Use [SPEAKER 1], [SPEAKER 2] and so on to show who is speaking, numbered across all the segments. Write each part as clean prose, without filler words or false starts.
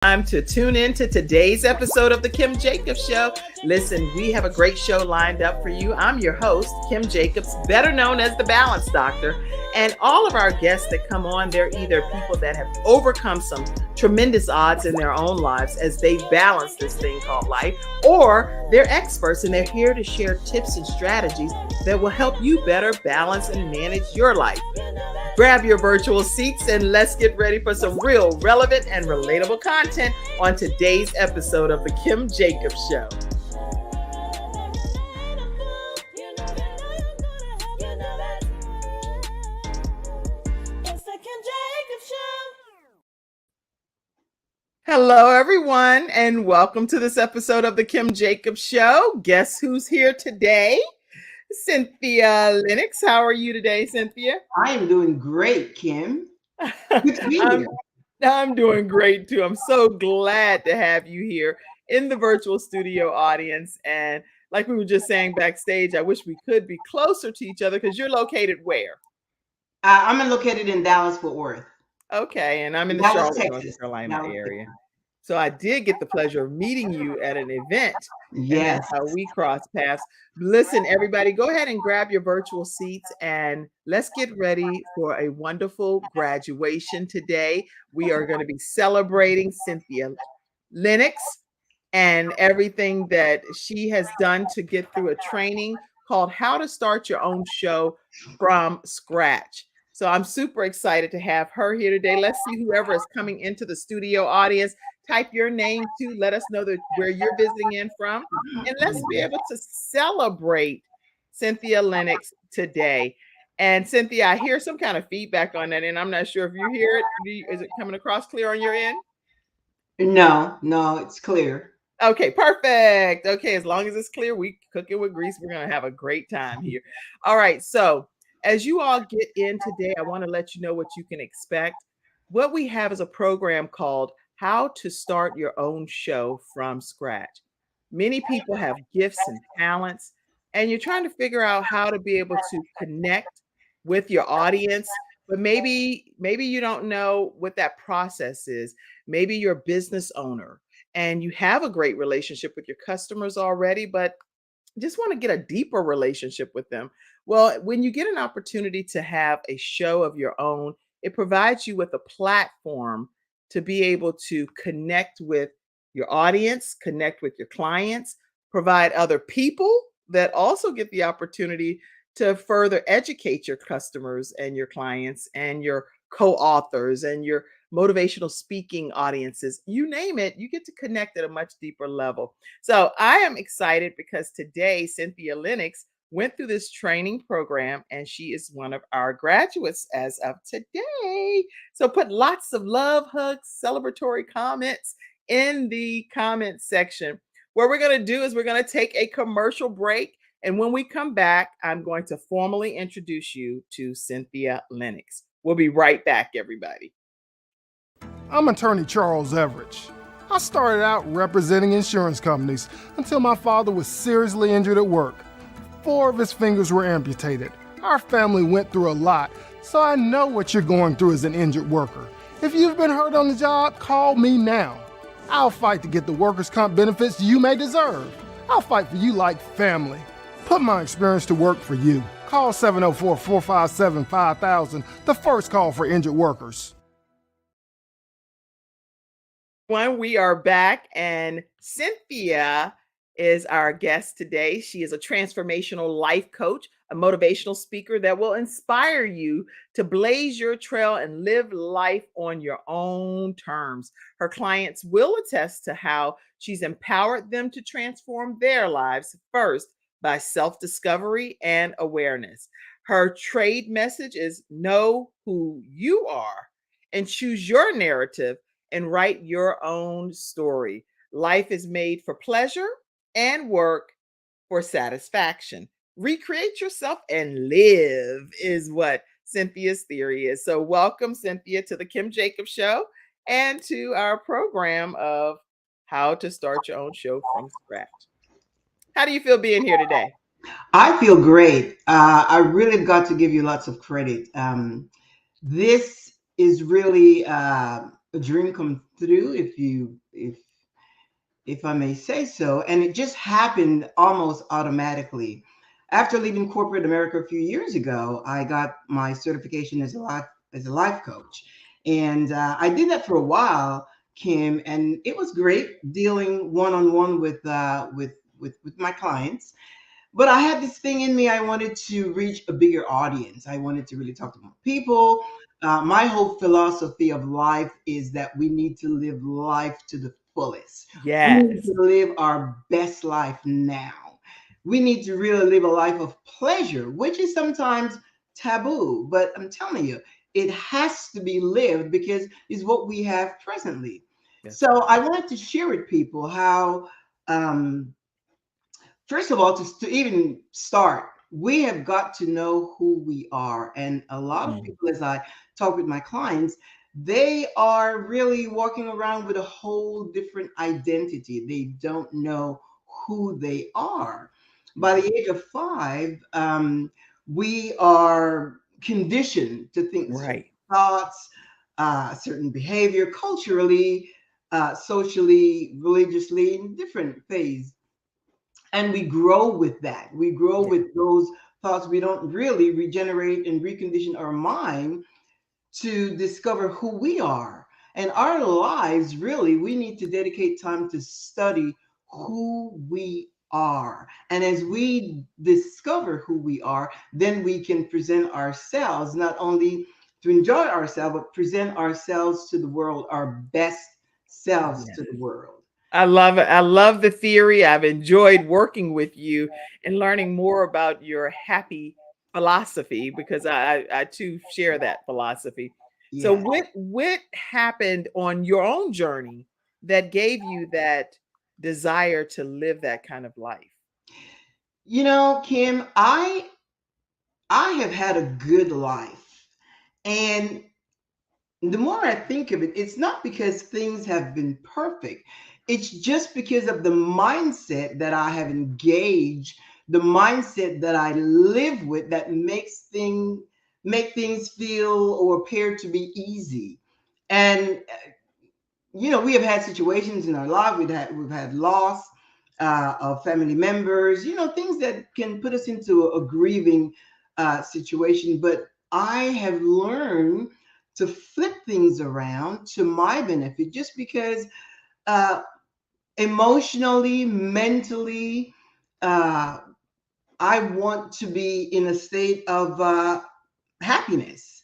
[SPEAKER 1] Time to tune in to today's episode of the Kim Jacobs Show. Listen, we have a great show lined up for you. I'm your host, Kim Jacobs, better known as the Balance Doctor. And all of our guests that come on, they're either people that have overcome some tremendous odds in their own lives as they balance this thing called life, or they're experts and they're here to share tips and strategies that will help you better balance and manage your life. Grab your virtual seats and let's get ready for some real relevant and relatable content on today's episode of the Kim Jacobs Show. Hello, everyone, and welcome to this episode of the Kim Jacobs Show. Guess who's here today? Cynthia Linox. How are you today, Cynthia?
[SPEAKER 2] I am doing great, Kim. Good to be here.
[SPEAKER 1] I'm doing great too. I'm so glad to have you here in the virtual studio audience. And like we were just saying backstage, I wish we could be closer to each other because you're located where?
[SPEAKER 2] I'm located in Dallas, Fort Worth.
[SPEAKER 1] Okay, and I'm in the
[SPEAKER 2] Dallas,
[SPEAKER 1] Charlotte,
[SPEAKER 2] Texas.
[SPEAKER 1] North Carolina
[SPEAKER 2] Dallas,
[SPEAKER 1] area.
[SPEAKER 2] Texas.
[SPEAKER 1] So I did get the pleasure of meeting you at an event.
[SPEAKER 2] Yes.
[SPEAKER 1] And that's how we crossed paths. Listen, everybody, go ahead and grab your virtual seats and let's get ready for a wonderful graduation today. We are going to be celebrating Cynthia Linox and everything that she has done to get through a training called How to Start Your Own Show from Scratch. So I'm super excited to have her here today. Let's see whoever is coming into the studio audience. Type your name too. Let us know where you're visiting in from. And let's be able to celebrate Cynthia Linox today. And Cynthia, I hear some kind of feedback on that, and I'm not sure if you hear it. Is it coming across clear on your end?
[SPEAKER 2] No, it's clear.
[SPEAKER 1] Okay, perfect. Okay, as long as it's clear, we cook it with grease. We're going to have a great time here. All right, so as you all get in today, I want to let you know what you can expect. What we have is a program called How to Start Your Own Show from Scratch. Many people have gifts and talents, and you're trying to figure out how to be able to connect with your audience, but maybe you don't know what that process is. Maybe you're a business owner and you have a great relationship with your customers already, but just want to get a deeper relationship with them. Well, when you get an opportunity to have a show of your own, it provides you with a platform to be able to connect with your audience, connect with your clients, provide other people that also get the opportunity to further educate your customers and your clients and your co-authors and your motivational speaking audiences. You name it, you get to connect at a much deeper level. So I am excited because today Cynthia Linox went through this training program and she is one of our graduates as of today. So put lots of love, hugs, celebratory comments in the comment section. What we're going to do is we're going to take a commercial break. And when we come back, I'm going to formally introduce you to Cynthia Linox. We'll be right back, everybody.
[SPEAKER 3] I'm attorney Charles Everidge. I started out representing insurance companies until my father was seriously injured at work. 4 of his fingers were amputated. Our family went through a lot, so I know what you're going through as an injured worker. If you've been hurt on the job, call me now. I'll fight to get the workers' comp benefits you may deserve. I'll fight for you like family. Put my experience to work for you. Call 704-457-5000, the first call for injured workers.
[SPEAKER 1] We are back, and Cynthia is our guest today. She is a transformational life coach, a motivational speaker that will inspire you to blaze your trail and live life on your own terms. Her clients will attest to how she's empowered them to transform their lives first by self-discovery and awareness. Her trade message is know who you are and choose your narrative and write your own story. Life is made for pleasure and work for satisfaction. Recreate yourself and live is what Cynthia's theory is. So welcome, Cynthia, to the Kim Jacobs Show and to our program of How to Start Your Own Show from Scratch. How do you feel being here today?
[SPEAKER 2] I feel great. I really got to give you lots of credit. This is really a dream come through, if I may say so. And it just happened almost automatically. After leaving corporate America a few years ago, I got my certification as a life coach, and I did that for a while, Kim, and it was great dealing one on one with my clients. But I had this thing in me. I wanted to reach a bigger audience. I wanted to really talk to more people. My whole philosophy of life is that we need to live life to the fullest. We need
[SPEAKER 1] Yes.
[SPEAKER 2] to live our best life now. We need to really live a life of pleasure, which is sometimes taboo. But I'm telling you, it has to be lived because it's what we have presently.
[SPEAKER 1] That's
[SPEAKER 2] So
[SPEAKER 1] right.
[SPEAKER 2] I wanted to share with people how. Um, First of all, to even start, we have got to know who we are. And a lot of
[SPEAKER 1] Mm.
[SPEAKER 2] people, as I talk with my clients, they are really walking around with a whole different identity. They don't know who they are. By
[SPEAKER 1] Mhm.
[SPEAKER 2] the age of 5, we are conditioned to think certain
[SPEAKER 1] Right.
[SPEAKER 2] thoughts, certain behavior, culturally, socially, religiously, in different phases, and we grow with that. We grow
[SPEAKER 1] Yeah.
[SPEAKER 2] with those thoughts. We don't really regenerate and recondition our mind to discover who we are. And our lives, really, we need to dedicate time to study who we are. And as we discover who we are, then we can present ourselves, not only to enjoy ourselves, but present ourselves to the world, our best selves
[SPEAKER 1] Yeah.
[SPEAKER 2] to the world.
[SPEAKER 1] I love it. I love the theory. I've enjoyed working with you and learning more about your happy philosophy because I too share that philosophy. So
[SPEAKER 2] Yes.
[SPEAKER 1] what happened on your own journey that gave you that desire to live that kind of life?
[SPEAKER 2] You know, Kim, I have had a good life. And the more I think of it, it's not because things have been perfect. It's just because of the mindset that I have engaged, the mindset that I live with that make things feel or appear to be easy. And we have had situations in our life. We've had loss of family members. Things that can put us into a grieving situation. But I have learned to flip things around to my benefit, just because uh, emotionally, mentally, uh, I want to be in a state of happiness,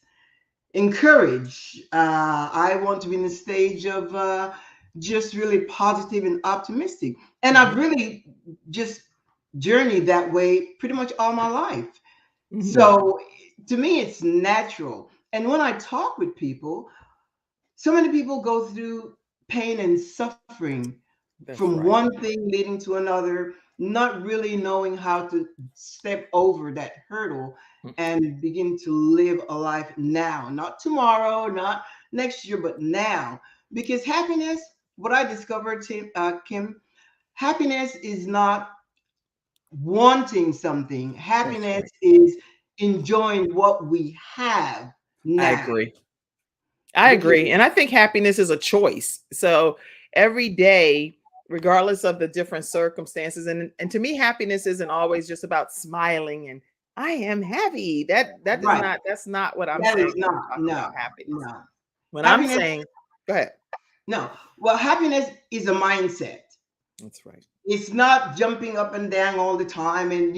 [SPEAKER 2] encourage. I want to be in the stage of just really positive and optimistic. And I've
[SPEAKER 1] Mhm.
[SPEAKER 2] really just journeyed that way pretty much all my life.
[SPEAKER 1] Mhm.
[SPEAKER 2] So to me, it's natural. And when I talk with people, so many people go through pain and suffering from
[SPEAKER 1] That's right.
[SPEAKER 2] one thing leading to another, not really knowing how to step over that hurdle
[SPEAKER 1] Mm.
[SPEAKER 2] and begin to live a life now, not tomorrow, not next year, but now. Because happiness, what I discovered, Kim, happiness is not wanting something.
[SPEAKER 1] That's
[SPEAKER 2] Happiness
[SPEAKER 1] right.
[SPEAKER 2] is enjoying what we have
[SPEAKER 1] I
[SPEAKER 2] now.
[SPEAKER 1] agree. I agree.
[SPEAKER 2] Because
[SPEAKER 1] And I think happiness is a choice. So every day, regardless of the different circumstances, and to me, happiness isn't always just about smiling and I am happy. That is
[SPEAKER 2] right,
[SPEAKER 1] not that's not what I'm
[SPEAKER 2] that is
[SPEAKER 1] saying when I'm
[SPEAKER 2] not,
[SPEAKER 1] talking about
[SPEAKER 2] no,
[SPEAKER 1] happiness.
[SPEAKER 2] no.
[SPEAKER 1] When I'm
[SPEAKER 2] Happiness,
[SPEAKER 1] saying, go ahead.
[SPEAKER 2] no. Well, happiness is a mindset.
[SPEAKER 1] That's right.
[SPEAKER 2] It's not jumping up and down all the time and,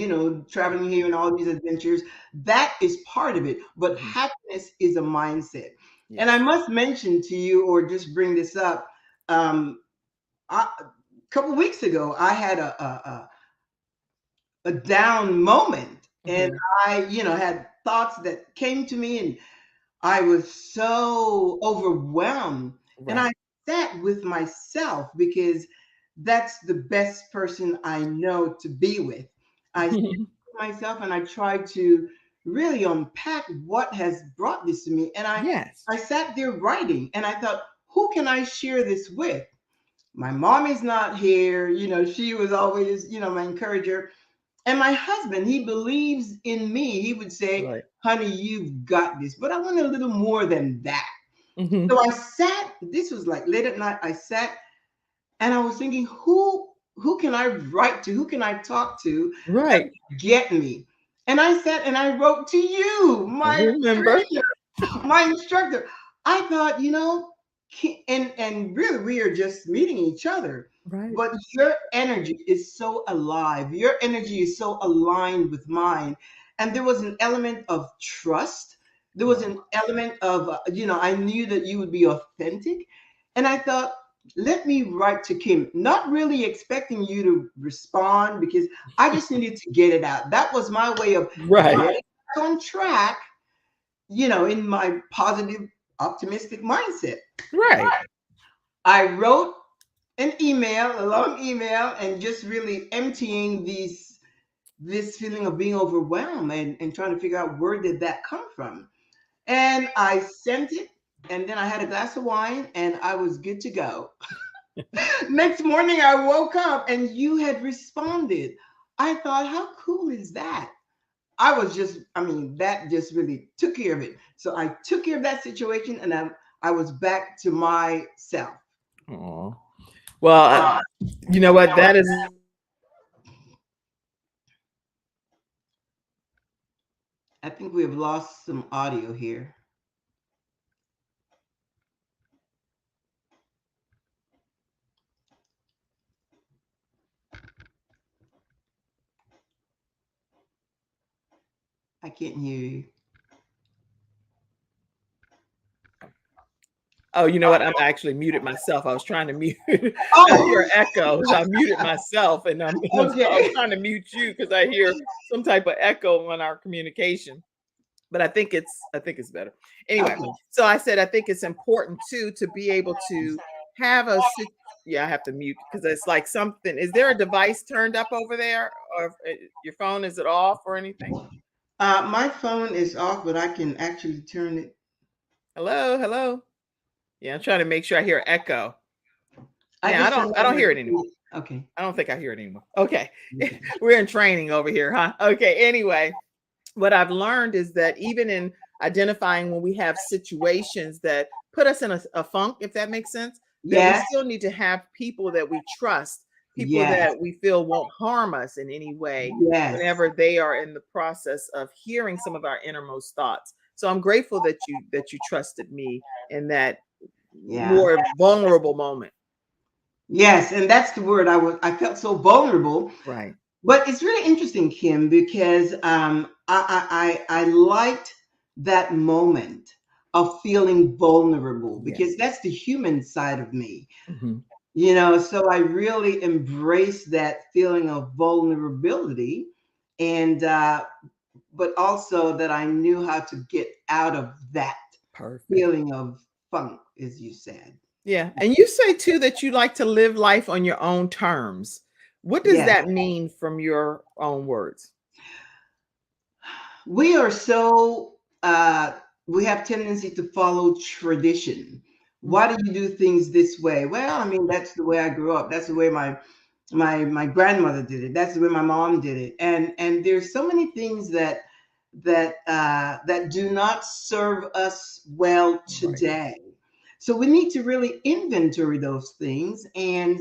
[SPEAKER 2] traveling here and all these adventures. That is part of it. But
[SPEAKER 1] Mhm.
[SPEAKER 2] happiness is a mindset. And I
[SPEAKER 1] Yes.
[SPEAKER 2] must mention to you, or just bring this up, um, a couple weeks ago, I had a down moment. And
[SPEAKER 1] Mhm.
[SPEAKER 2] I, had thoughts that came to me, and I was so overwhelmed. And I
[SPEAKER 1] Right.
[SPEAKER 2] sat with myself, because that's the best person I know to be with. I sat with myself and I tried to really unpack what has brought this to me. And I,
[SPEAKER 1] Yes.
[SPEAKER 2] I sat there writing, and I thought, who can I share this with? My mom is not here. She was always, my encourager. And my husband, he believes in me. He would say,
[SPEAKER 1] Right.
[SPEAKER 2] honey, you've got this. But I want a little more than that.
[SPEAKER 1] Mhm.
[SPEAKER 2] So I sat, this was like late at night, I sat and I was thinking, who can I write to? Who can I talk to that
[SPEAKER 1] Right.
[SPEAKER 2] would get me? And I sat and I wrote to you,
[SPEAKER 1] I
[SPEAKER 2] my
[SPEAKER 1] remember.
[SPEAKER 2] trainer, my instructor. I thought, and really we are just meeting each other.
[SPEAKER 1] Right.
[SPEAKER 2] But your energy is so alive. Your energy is so aligned with mine. And there was an element of trust. There was an element of, I knew that you would be authentic. And I thought, let me write to Kim, not really expecting you to respond because I just needed to get it out. That was my way of
[SPEAKER 1] Right.
[SPEAKER 2] getting back on track, in my positive, optimistic mindset.
[SPEAKER 1] Right.
[SPEAKER 2] I wrote an email, a long email, and just really emptying this feeling of being overwhelmed and trying to figure out where did that come from. And I sent it, and then I had a glass of wine and I was good to go. Next morning, I woke up and you had responded. I thought, how cool is that? That just really took care of it. So I took care of that situation and I was back to myself.
[SPEAKER 1] Aw. Well, you know what? That is
[SPEAKER 2] I think we have lost some audio here. I can't hear you.
[SPEAKER 1] oh, you know what? I'm actually muted myself. I was trying to mute. I
[SPEAKER 2] Oh,
[SPEAKER 1] hear echo, so I muted myself, and so I was
[SPEAKER 2] okay.
[SPEAKER 1] trying to mute you because I hear some type of echo on our communication. But I think it's better. Anyway,
[SPEAKER 2] Okay.
[SPEAKER 1] so I said I think it's important too to be able to have yeah, I have to mute because it's like something. Is there a device turned up over there, or your phone, is it off or anything?
[SPEAKER 2] My phone is off, but I can actually turn it.
[SPEAKER 1] Hello, hello. Yeah, I'm trying to make sure I hear echo.
[SPEAKER 2] I
[SPEAKER 1] Yeah, I
[SPEAKER 2] just turned
[SPEAKER 1] don't I
[SPEAKER 2] on
[SPEAKER 1] don't
[SPEAKER 2] my
[SPEAKER 1] hear it anymore.
[SPEAKER 2] TV. Okay.
[SPEAKER 1] I don't think I hear it anymore. Okay.
[SPEAKER 2] Okay.
[SPEAKER 1] We're in training over here, huh? Okay. Anyway, what I've learned is that even in identifying when we have situations that put us in a funk, if that makes sense, that we
[SPEAKER 2] Yes.
[SPEAKER 1] still need to have people that we trust, people
[SPEAKER 2] Yes.
[SPEAKER 1] that we feel won't harm us in any way
[SPEAKER 2] Yes.
[SPEAKER 1] whenever they are in the process of hearing some of our innermost thoughts. So I'm grateful that you trusted me in that
[SPEAKER 2] Yeah.
[SPEAKER 1] more vulnerable moment.
[SPEAKER 2] Yes, and that's the word. I felt so vulnerable.
[SPEAKER 1] Right.
[SPEAKER 2] But it's really interesting, Kim, because I liked that moment of feeling vulnerable
[SPEAKER 1] Yes.
[SPEAKER 2] because that's the human side of me.
[SPEAKER 1] Mhm.
[SPEAKER 2] So I really embraced that feeling of vulnerability, and but also that I knew how to get out of that
[SPEAKER 1] Perfect.
[SPEAKER 2] feeling of funk, as you said.
[SPEAKER 1] Yeah. And you say too that you like to live life on your own terms. What does
[SPEAKER 2] Yes.
[SPEAKER 1] that mean from your own words?
[SPEAKER 2] We are so we have tendency to follow tradition.
[SPEAKER 1] Mm.
[SPEAKER 2] Why do you do things this way? Well, that's the way I grew up. That's the way my grandmother did it. That's the way my mom did it. And there's so many things that do not serve us well
[SPEAKER 1] Right.
[SPEAKER 2] today. So we need to really inventory those things and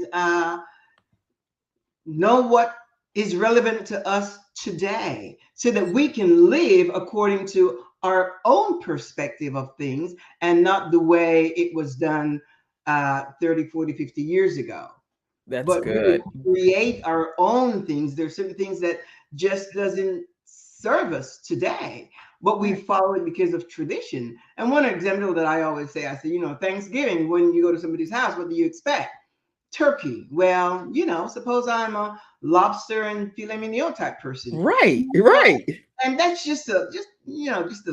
[SPEAKER 2] know what is relevant to us today so that we can live according to our own perspective of things and not the way it was done 30, 40, 50 years ago.
[SPEAKER 1] That's
[SPEAKER 2] But really
[SPEAKER 1] good.
[SPEAKER 2] create our own things. There's certain things that just doesn't serve us today, but we
[SPEAKER 1] Right.
[SPEAKER 2] follow it because of tradition. And one example that I always say, I say, Thanksgiving, when you go to somebody's house, what do you expect? Turkey. Well, suppose I'm a lobster and filet mignon type person.
[SPEAKER 1] Right.
[SPEAKER 2] But
[SPEAKER 1] Right.
[SPEAKER 2] and that's just a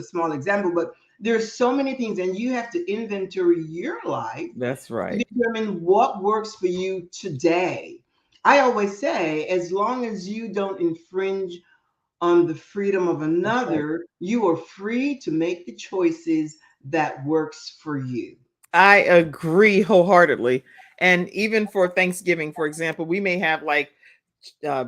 [SPEAKER 2] small example, but there's so many things, and you have to inventory your life
[SPEAKER 1] That's
[SPEAKER 2] to
[SPEAKER 1] right.
[SPEAKER 2] determine what works for you today. I always say, as long as you don't infringe on the freedom of
[SPEAKER 1] That's right.
[SPEAKER 2] another, you are free to make the choices that works for you.
[SPEAKER 1] I agree wholeheartedly. And even for Thanksgiving, for example, we may have like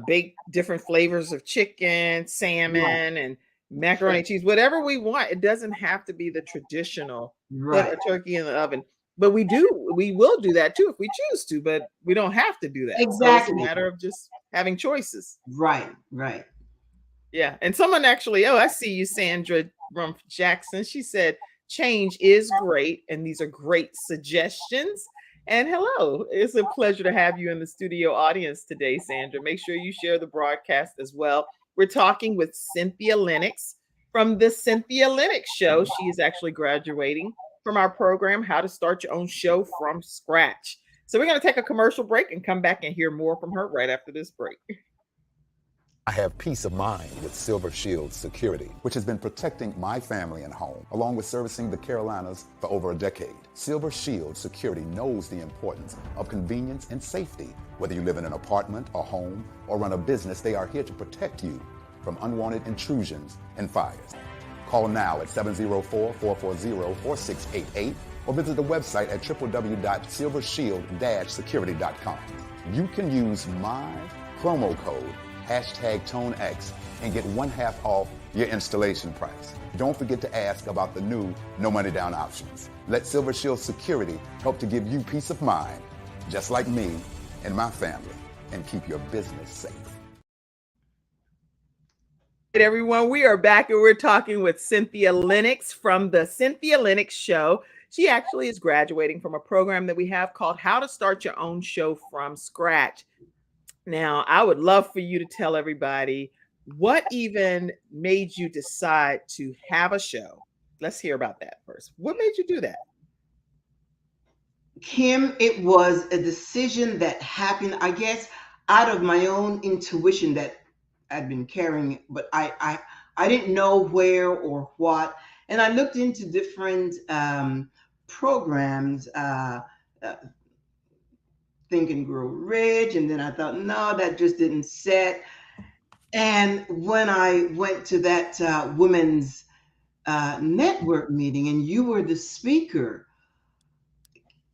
[SPEAKER 1] baked different flavors of chicken,
[SPEAKER 2] Right.
[SPEAKER 1] salmon, and macaroni and cheese, whatever we want. It doesn't have to be the traditional put
[SPEAKER 2] Right.
[SPEAKER 1] a turkey in the oven. But we will do that too if we choose to, but we don't have to do that. So it's a
[SPEAKER 2] Exactly.
[SPEAKER 1] matter of just having choices.
[SPEAKER 2] Right. Right.
[SPEAKER 1] Yeah. And someone actually, oh, I see you, Sandra from Jackson. She said, change is great. And these are great suggestions. And hello, it's a pleasure to have you in the studio audience today, Sandra. Make sure you share the broadcast as well. We're talking with Cynthia Linox from the Cynthia Linox Show. She is actually graduating from our program, How to Start Your Own Show from Scratch. So we're going to take a commercial break and come back and hear more from her right after this break.
[SPEAKER 4] I have peace of mind with Silver Shield Security, which has been protecting my family and home, along with servicing the Carolinas for over a decade. Silver Shield Security knows the importance of convenience and safety. Whether you live in an apartment, a home, or run a business, they are here to protect you from unwanted intrusions and fires. Call now at 704-440-4688 or visit the website at www.silvershield-security.com. You can use my promo code #ToneX and get 1/2 off your installation price. Don't forget to ask about the new no money down options. Let Silver Shield Security help to give you peace of mind, just like me and my family, and keep your business safe.
[SPEAKER 1] Everyone, we are back and we're talking with Cynthia Linox from the Cynthia Linox Show. She actually is graduating from a program that we have called How to Start Your Own Show from Scratch. Now, I would love for you to tell everybody what even made you decide to have a show. Let's hear about that first. What made you do that?
[SPEAKER 2] Kim, it was a decision that happened, I guess, out of my own intuition that I'd been carrying, but I didn't know where or what. And I looked into different programs, Think and Grow Rich, and then I thought, no, that just didn't set. And when I went to that women's network meeting and you were the speaker,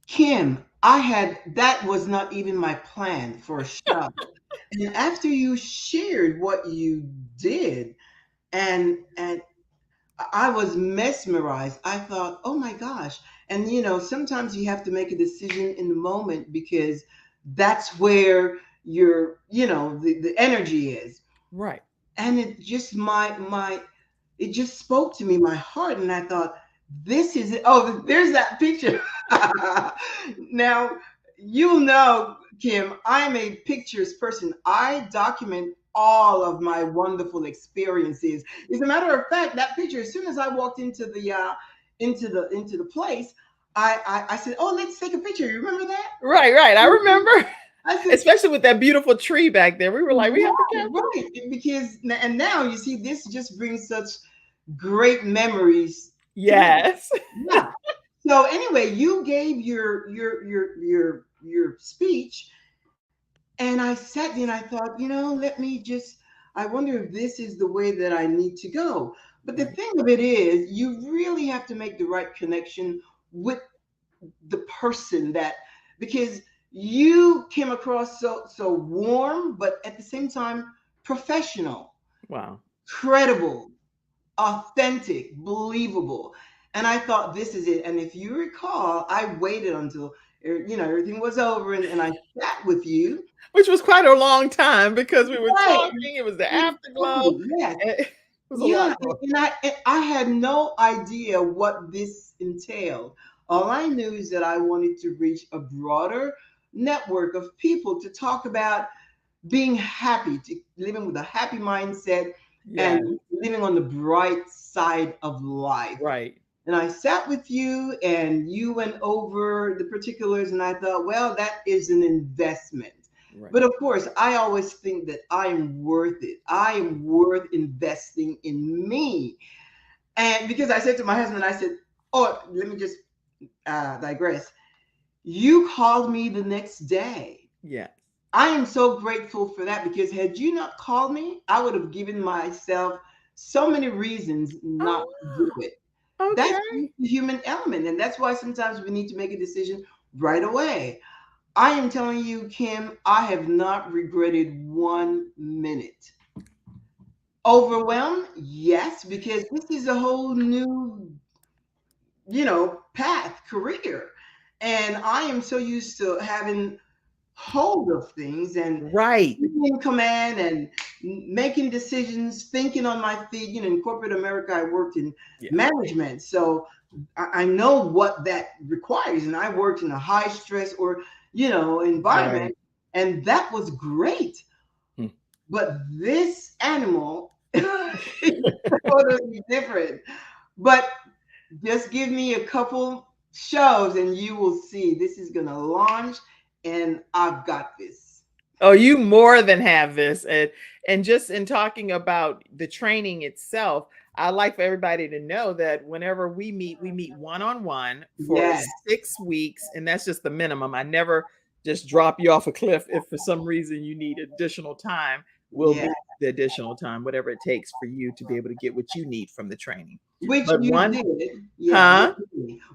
[SPEAKER 2] Kim, that was not even my plan for a show. And after you shared what you did, and I was mesmerized. I thought, oh my gosh. And sometimes you have to make a decision in the moment because that's where the energy is.
[SPEAKER 1] Right.
[SPEAKER 2] And it just it just spoke to me, my heart, and I thought, this is it. Oh, there's that picture. Now, Kim, I'm a pictures person. I document all of my wonderful experiences. As a matter of fact, that picture, as soon as I walked into the place, I said, "Oh, let's take a picture." You remember that?
[SPEAKER 1] Right. I remember.
[SPEAKER 2] I said,
[SPEAKER 1] especially with that beautiful tree back there. We were like, we have to capture.
[SPEAKER 2] Right, because and now you see, this just brings such great memories.
[SPEAKER 1] Yes.
[SPEAKER 2] Yeah. So anyway, you gave your speech, and I sat there and I thought, I wonder if this is the way that I need to go. But the thing of it is, you really have to make the right connection with the person because you came across so warm, but at the same time professional.
[SPEAKER 1] Wow.
[SPEAKER 2] Credible, authentic, believable. And I thought, this is it. And if you recall, I waited until everything was over, and I sat with you,
[SPEAKER 1] which was quite a long time because we were talking. It was the afterglow.
[SPEAKER 2] Yes.
[SPEAKER 1] It was a lot.
[SPEAKER 2] And I had no idea what this entailed. All I knew is that I wanted to reach a broader network of people to talk about being happy, to living with a happy mindset, and living on the bright side of life.
[SPEAKER 1] Right.
[SPEAKER 2] And I sat with you and you went over the particulars, and I thought, well, that is an investment. Right. But of course, I always think that I am worth it. I am worth investing in me. And because I said to my husband, I said, oh, let me just digress. You called me the next day.
[SPEAKER 1] Yeah.
[SPEAKER 2] I am so grateful for that, because had you not called me, I would have given myself so many reasons not to do it. Okay. That's the human element. And that's why sometimes we need to make a decision right away. I am telling you, Kim, I have not regretted 1 minute. Overwhelmed? Yes, because this is a whole new, path, career. And I am so used to having hold of things and
[SPEAKER 1] Right.
[SPEAKER 2] being in command and making decisions, thinking on my feet. In corporate America, I worked in
[SPEAKER 1] Yeah.
[SPEAKER 2] management. So I know what that requires. And I worked in a high stress or, environment.
[SPEAKER 1] Right.
[SPEAKER 2] And that was great.
[SPEAKER 1] Hmm.
[SPEAKER 2] But this animal is totally different. But just give me a couple shows and you will see this is going to launch and I've got this.
[SPEAKER 1] Oh, you more than have this. And just in talking about the training itself, I like for everybody to know that whenever we meet one-on-one for
[SPEAKER 2] Yes,
[SPEAKER 1] 6 weeks, and that's just the minimum. I never just drop you off a cliff if for some reason you need additional time. Will
[SPEAKER 2] yes.
[SPEAKER 1] be the additional time, whatever it takes for you to be able to get what you need from the training.
[SPEAKER 2] Which
[SPEAKER 1] But
[SPEAKER 2] you
[SPEAKER 1] one,
[SPEAKER 2] did, yeah.
[SPEAKER 1] huh?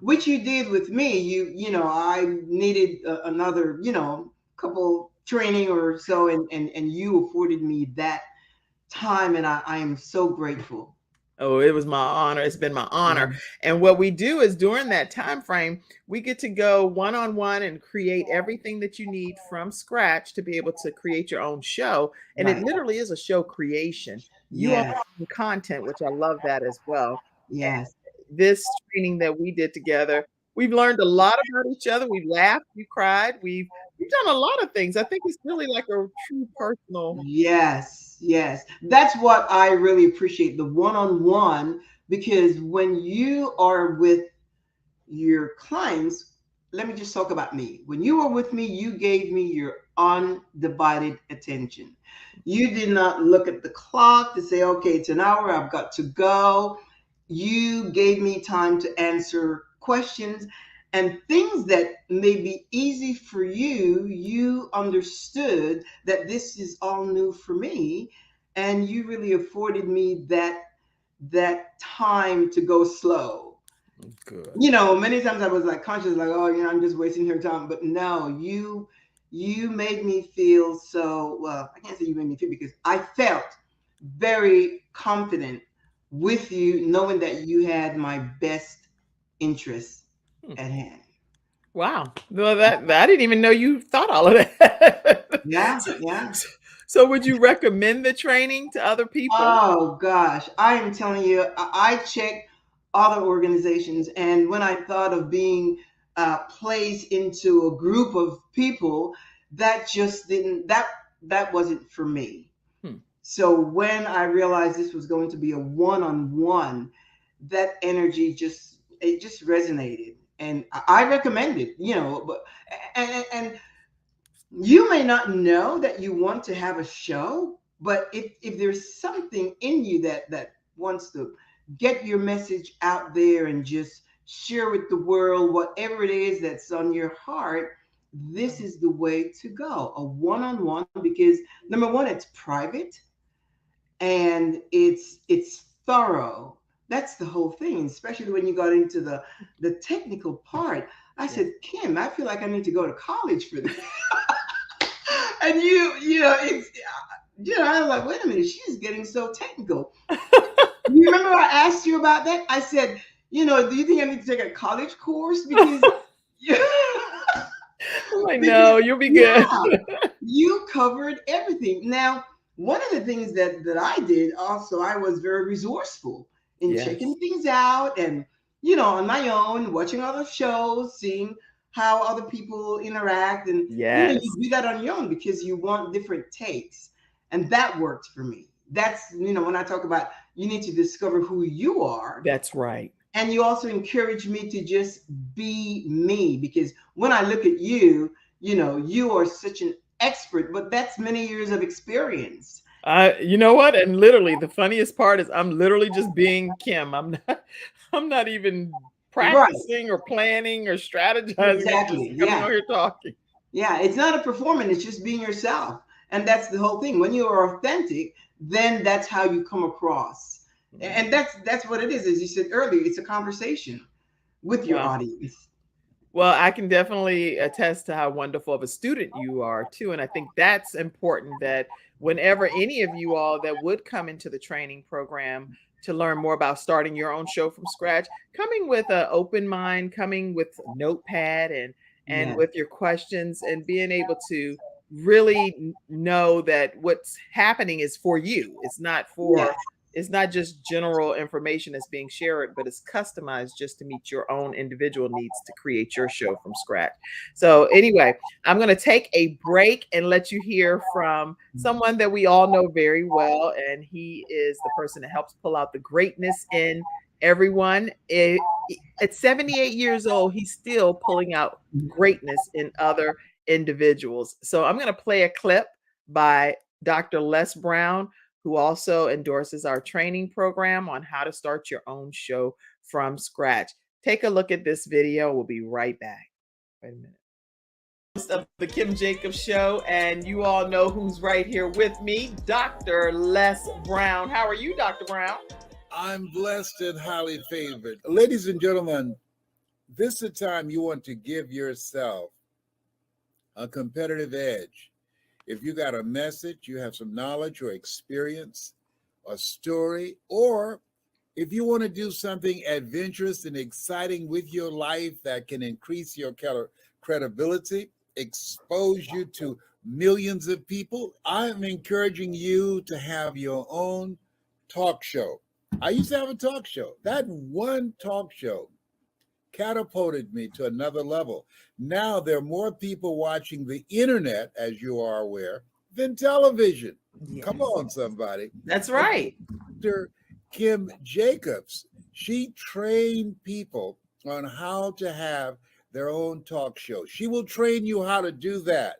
[SPEAKER 2] Which you did with me. I needed another, couple training or so, and you afforded me that time, and I am so grateful.
[SPEAKER 1] Oh, it was my honor. It's been my
[SPEAKER 2] Yeah,
[SPEAKER 1] honor. And what we do is during that time frame, we get to go one-on-one and create everything that you need from scratch to be able to create your own show. And it
[SPEAKER 2] right.
[SPEAKER 1] literally is a show creation. You own
[SPEAKER 2] Yes,
[SPEAKER 1] the content, which I love that as well.
[SPEAKER 2] yes.
[SPEAKER 1] This training that we did together, we've learned a lot about each other. We've laughed, we cried, we've done a lot of things. I think it's really like a true personal.
[SPEAKER 2] Yes, yes. That's what I really appreciate, the one-on-one, because when you are with your clients, let me just talk about me. When you were with me, you gave me your undivided attention. You did not look at the clock to say, okay, it's an hour, I've got to go. You gave me time to answer questions and things that may be easy for you. You understood that this is all new for me, and you really afforded me that time to go slow.
[SPEAKER 1] Good.
[SPEAKER 2] Many times I was like conscious, like, oh, I'm just wasting her time. But no, you made me feel so well. I can't say you made me feel because I felt very confident with you, knowing that you had my best interests
[SPEAKER 1] Hmm.
[SPEAKER 2] at hand.
[SPEAKER 1] Wow. Well, that I didn't even know you thought all of that.
[SPEAKER 2] Yeah,
[SPEAKER 1] so,
[SPEAKER 2] yeah.
[SPEAKER 1] so would you recommend the training to other people?
[SPEAKER 2] Oh gosh, I am telling you, I checked other organizations, and when I thought of being placed into a group of people, that just didn't that wasn't for me.
[SPEAKER 1] Hmm.
[SPEAKER 2] So when I realized this was going to be a one-on-one, that energy just resonated, and I recommend it. But and you may not know that you want to have a show, but if there's something in you that wants to get your message out there and just share with the world whatever it is that's on your heart, this is the way to go. A one-on-one, because number one, it's private and it's thorough. That's the whole thing, especially when you got into the technical part. I
[SPEAKER 1] Yeah.
[SPEAKER 2] said, Kim, I feel like I need to go to college for this. And it's I was like, wait a minute, she's getting so technical. You remember I asked you about that? I said, do you think I need to take a college course? Because yeah,
[SPEAKER 1] I'm like,
[SPEAKER 2] because
[SPEAKER 1] no, you'll be good.
[SPEAKER 2] yeah, you covered everything. Now, one of the things that I did also, I was very resourceful in checking
[SPEAKER 1] Yes.
[SPEAKER 2] things out and on my own, watching other shows, seeing how other people interact, and
[SPEAKER 1] Yes.
[SPEAKER 2] you do that on your own because you want different takes, and that worked for me. That's when I talk about you need to discover who you are,
[SPEAKER 1] That's right.
[SPEAKER 2] and you also encourage me to just be me, because when I look at you, you are such an expert, but that's many years of experience.
[SPEAKER 1] You know what? And literally the funniest part is I'm literally just being Kim. I'm not even
[SPEAKER 2] Right.
[SPEAKER 1] practicing or planning or strategizing. I'm just
[SPEAKER 2] Exactly.
[SPEAKER 1] coming
[SPEAKER 2] Yeah.
[SPEAKER 1] on here talking.
[SPEAKER 2] Yeah. It's not a performance, it's just being yourself. And that's the whole thing. When you are authentic, then that's how you come across.
[SPEAKER 1] Mm.
[SPEAKER 2] And that's what it is. As you said earlier, it's a conversation with your
[SPEAKER 1] Wow.
[SPEAKER 2] audience.
[SPEAKER 1] Well, I can definitely attest to how wonderful of a student you are too. And I think that's important that whenever any of you all that would come into the training program to learn more about starting your own show from scratch, coming with an open mind, coming with a notepad and
[SPEAKER 2] Yes.
[SPEAKER 1] with your questions and being able to really know that what's happening is for you.
[SPEAKER 2] Yes.
[SPEAKER 1] It's not just general information that's being shared, but it's customized just to meet your own individual needs to create your show from scratch. So, anyway, I'm going to take a break and let you hear from someone that we all know very well. And he is the person that helps pull out the greatness in everyone. At 78 years old, he's still pulling out greatness in other individuals. So, I'm going to play a clip by Dr. Les Brown, who also endorses our training program on how to start your own show from scratch. Take a look at this video. We'll be right back. Wait a minute. Of the Kim Jacobs Show, and you all know who's right here with me, Dr. Les Brown. How are you, Dr. Brown?
[SPEAKER 5] I'm blessed and highly favored. Ladies and gentlemen, this is a time you want to give yourself a competitive edge. If you got a message, you have some knowledge or experience, a story, or if you want to do something adventurous and exciting with your life that can increase your credibility, expose you to millions of people, I'm encouraging you to have your own talk show. I used to have a talk show. That one talk show catapulted me to another level. Now there are more people watching the internet, as you are aware, than television.
[SPEAKER 1] Yes.
[SPEAKER 5] Come on, somebody.
[SPEAKER 1] That's right.
[SPEAKER 5] Dr. Kim Jacobs, she trained people on how to have their own talk show. She will train you how to do that.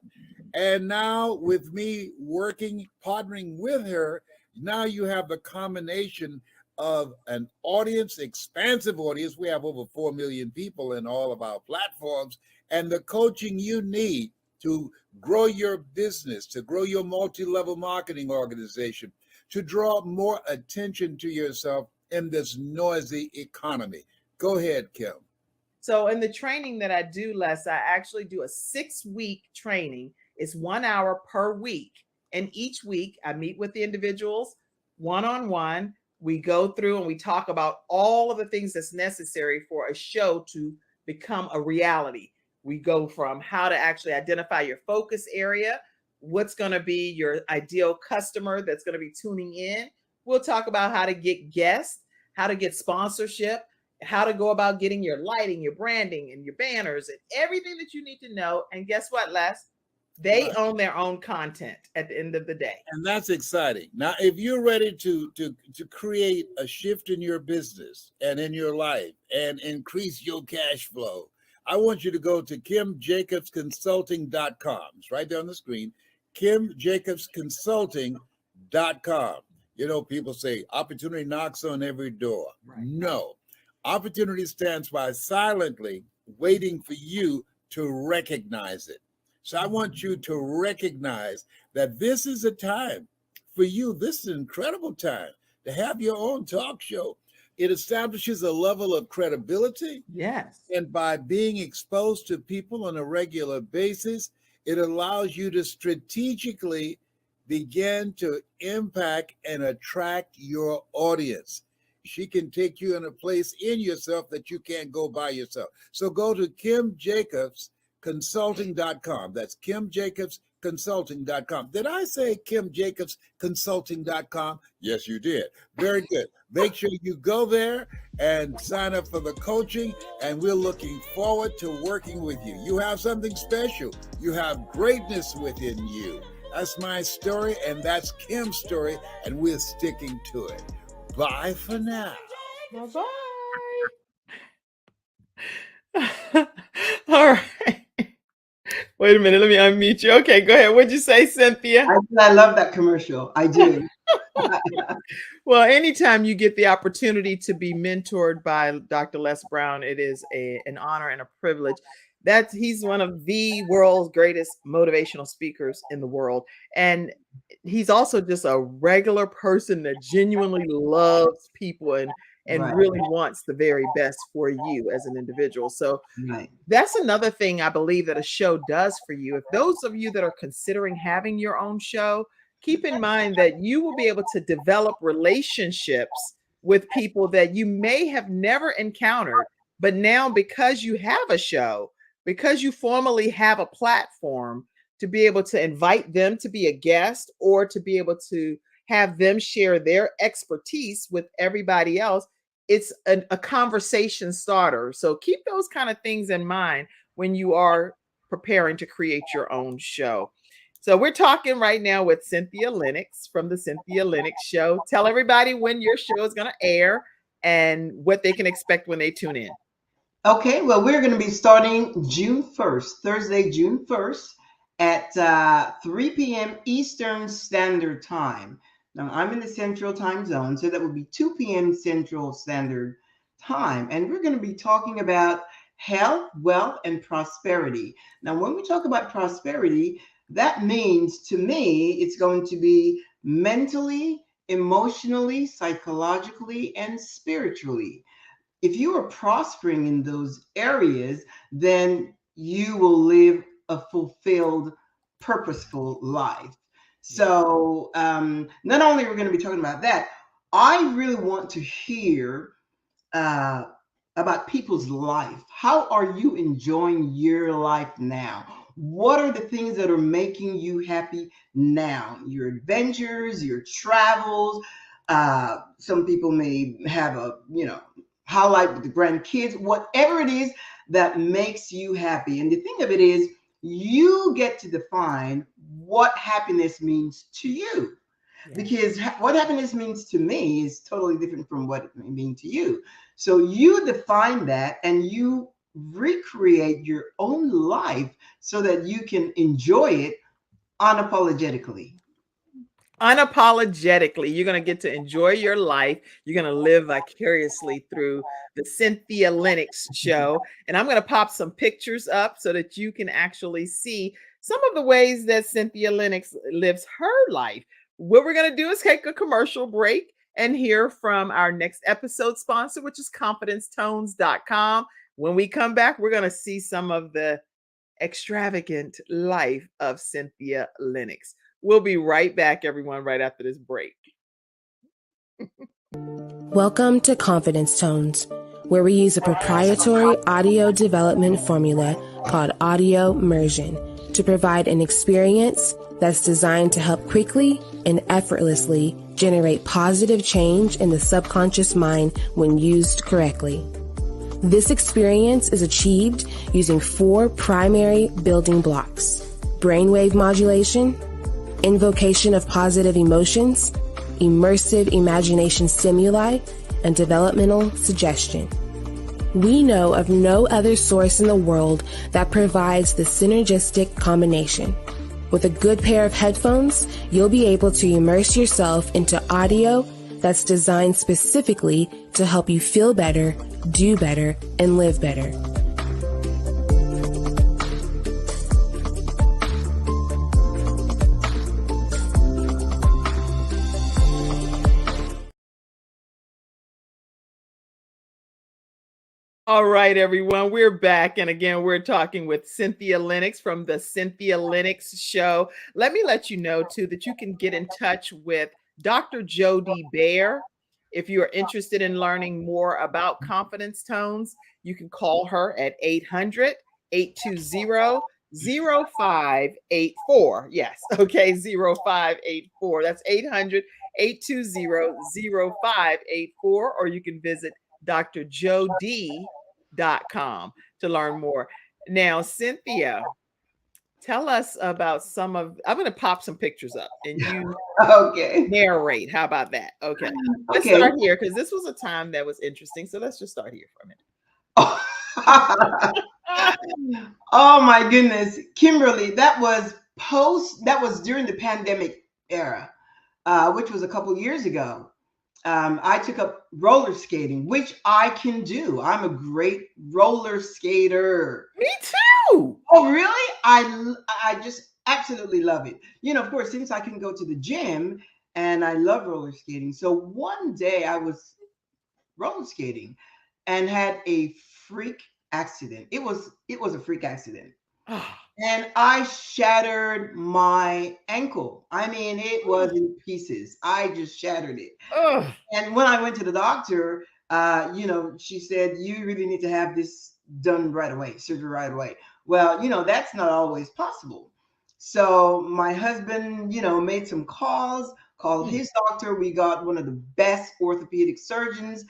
[SPEAKER 5] And now with me working, partnering with her, now you have the combination of an audience, expansive audience. We have over 4 million people in all of our platforms, and the coaching you need to grow your business, to grow your multi-level marketing organization, to draw more attention to yourself in this noisy economy. Go ahead, Kim.
[SPEAKER 1] So in the training that I do, Les, I actually do a 6-week training. It's 1 hour per week. And each week I meet with the individuals one-on-one. We go through and we talk about all of the things that's necessary for a show to become a reality. We go from how to actually identify your focus area, what's going to be your ideal customer that's going to be tuning in. We'll talk about how to get guests, how to get sponsorship, how to go about getting your lighting, your branding, and your banners, and everything that you need to know. And guess what, Les? They own their own content at the end of the day.
[SPEAKER 5] And that's exciting. Now, if you're ready to create a shift in your business and in your life and increase your cash flow, I want you to go to KimJacobsConsulting.com. It's right there on the screen, KimJacobsConsulting.com. You know, people say opportunity knocks on every door. Right. No. Opportunity stands by silently waiting for you to recognize it. So I want you to recognize that this is a time for you. This is an incredible time to have your own talk show. It establishes a level of credibility.
[SPEAKER 1] Yes.
[SPEAKER 5] And by being exposed to people on a regular basis, it allows you to strategically begin to impact and attract your audience. She can take you in a place in yourself that you can't go by yourself. So go to KimJacobsConsulting.com. That's KimJacobsConsulting.com. Did I say KimJacobsConsulting.com? Yes, you did. Very good. Make sure you go there and sign up for the coaching, and we're looking forward to working with you. You have something special. You have greatness within you. That's my story, and that's Kim's story, and we're sticking to it. Bye for now.
[SPEAKER 1] Bye-bye. All right. Wait a minute. Let me unmute you. Okay, go ahead. What'd you say, Cynthia?
[SPEAKER 2] I love that commercial. I do.
[SPEAKER 1] Well, anytime you get the opportunity to be mentored by Dr. Les Brown, it is an honor and a privilege. He's one of the world's greatest motivational speakers in the world. And he's also just a regular person that genuinely loves people and
[SPEAKER 2] Right.
[SPEAKER 1] really wants the very best for you as an individual. So
[SPEAKER 2] Right.
[SPEAKER 1] that's another thing I believe that a show does for you. If those of you that are considering having your own show, keep in mind that you will be able to develop relationships with people that you may have never encountered. But now, because you have a show, because you formally have a platform to be able to invite them to be a guest or to be able to have them share their expertise with everybody else, it's a conversation starter. So keep those kind of things in mind when you are preparing to create your own show. So we're talking right now with Cynthia Linox from the Cynthia Linox Show. Tell everybody when your show is going to air and what they can expect when they tune in.
[SPEAKER 2] Okay, well, we're going to be starting June 1st, Thursday, June 1st at 3 p.m. Eastern Standard Time. Now, I'm in the Central Time Zone, so that would be 2 p.m. Central Standard Time. And we're going to be talking about health, wealth, and prosperity. Now, when we talk about prosperity, that means, to me, it's going to be mentally, emotionally, psychologically, and spiritually. If you are prospering in those areas, then you will live a fulfilled, purposeful life. So, not only are we going to be talking about that, I really want to hear uh, about people's life. How are you enjoying your life now? What are the things that are making you happy now? Your adventures, your travels. Some people may have a, highlight with the grandkids, whatever it is that makes you happy. And the thing of it is, you get to define what happiness means to you. Because what happiness means to me is totally different from what it may mean to you. So you define that and you recreate your own life so that you can enjoy it unapologetically.
[SPEAKER 1] Unapologetically, you're going to get to enjoy your life. You're going to live vicariously through the Cynthia Linox Show. And I'm going to pop some pictures up so that you can actually see some of the ways that Cynthia Linox lives her life. What we're going to do is take a commercial break and hear from our next episode sponsor, which is confidencetones.com. When we come back, we're going to see some of the extravagant life of Cynthia Linox. We'll be right back, everyone, right after this break.
[SPEAKER 6] Welcome to Confidence Tones, where we use a proprietary audio development formula called audio immersion to provide an experience that's designed to help quickly and effortlessly generate positive change in the subconscious mind when used correctly. This experience is achieved using 4 primary building blocks: brainwave modulation, invocation of positive emotions, immersive imagination stimuli, and developmental suggestion. We know of no other source in the world that provides the synergistic combination. With a good pair of headphones, you'll be able to immerse yourself into audio that's designed specifically to help you feel better, do better, and live better.
[SPEAKER 1] All right, everyone, we're back. And again, we're talking with Cynthia Linox from the Cynthia Linox Show. Let me let you know, too, that you can get in touch with Dr. Jody Bear. If you are interested in learning more about confidence tones, you can call her at 800-820-0584. Yes, okay, 0584. That's 800-820-0584. Or you can visit drjod.com to learn more. Now, Cynthia, tell us about I'm going to pop some pictures up and you
[SPEAKER 2] Okay.
[SPEAKER 1] narrate. How about that? Okay. Let's
[SPEAKER 2] Okay.
[SPEAKER 1] start here because this was a time that was interesting. So let's just start here for a minute.
[SPEAKER 2] Oh my goodness, Kimberly, that was during the pandemic era, which was a couple years ago. I took up roller skating, which I can do. I'm a great roller skater.
[SPEAKER 1] Me too.
[SPEAKER 2] Oh, really? I just absolutely love it. Of course, since I can go to the gym and I love roller skating. So one day I was roller skating and had a freak accident. It was a freak accident.
[SPEAKER 1] Oh,
[SPEAKER 2] And I shattered my ankle. I mean, it was in pieces. I just shattered it.
[SPEAKER 1] oh,
[SPEAKER 2] And when I went to the doctor, she said, you really need to have this done right away, surgery right away. Well, that's not always possible. So my husband, made some calls, called
[SPEAKER 1] mm,
[SPEAKER 2] his doctor. We got one of the best orthopedic surgeons.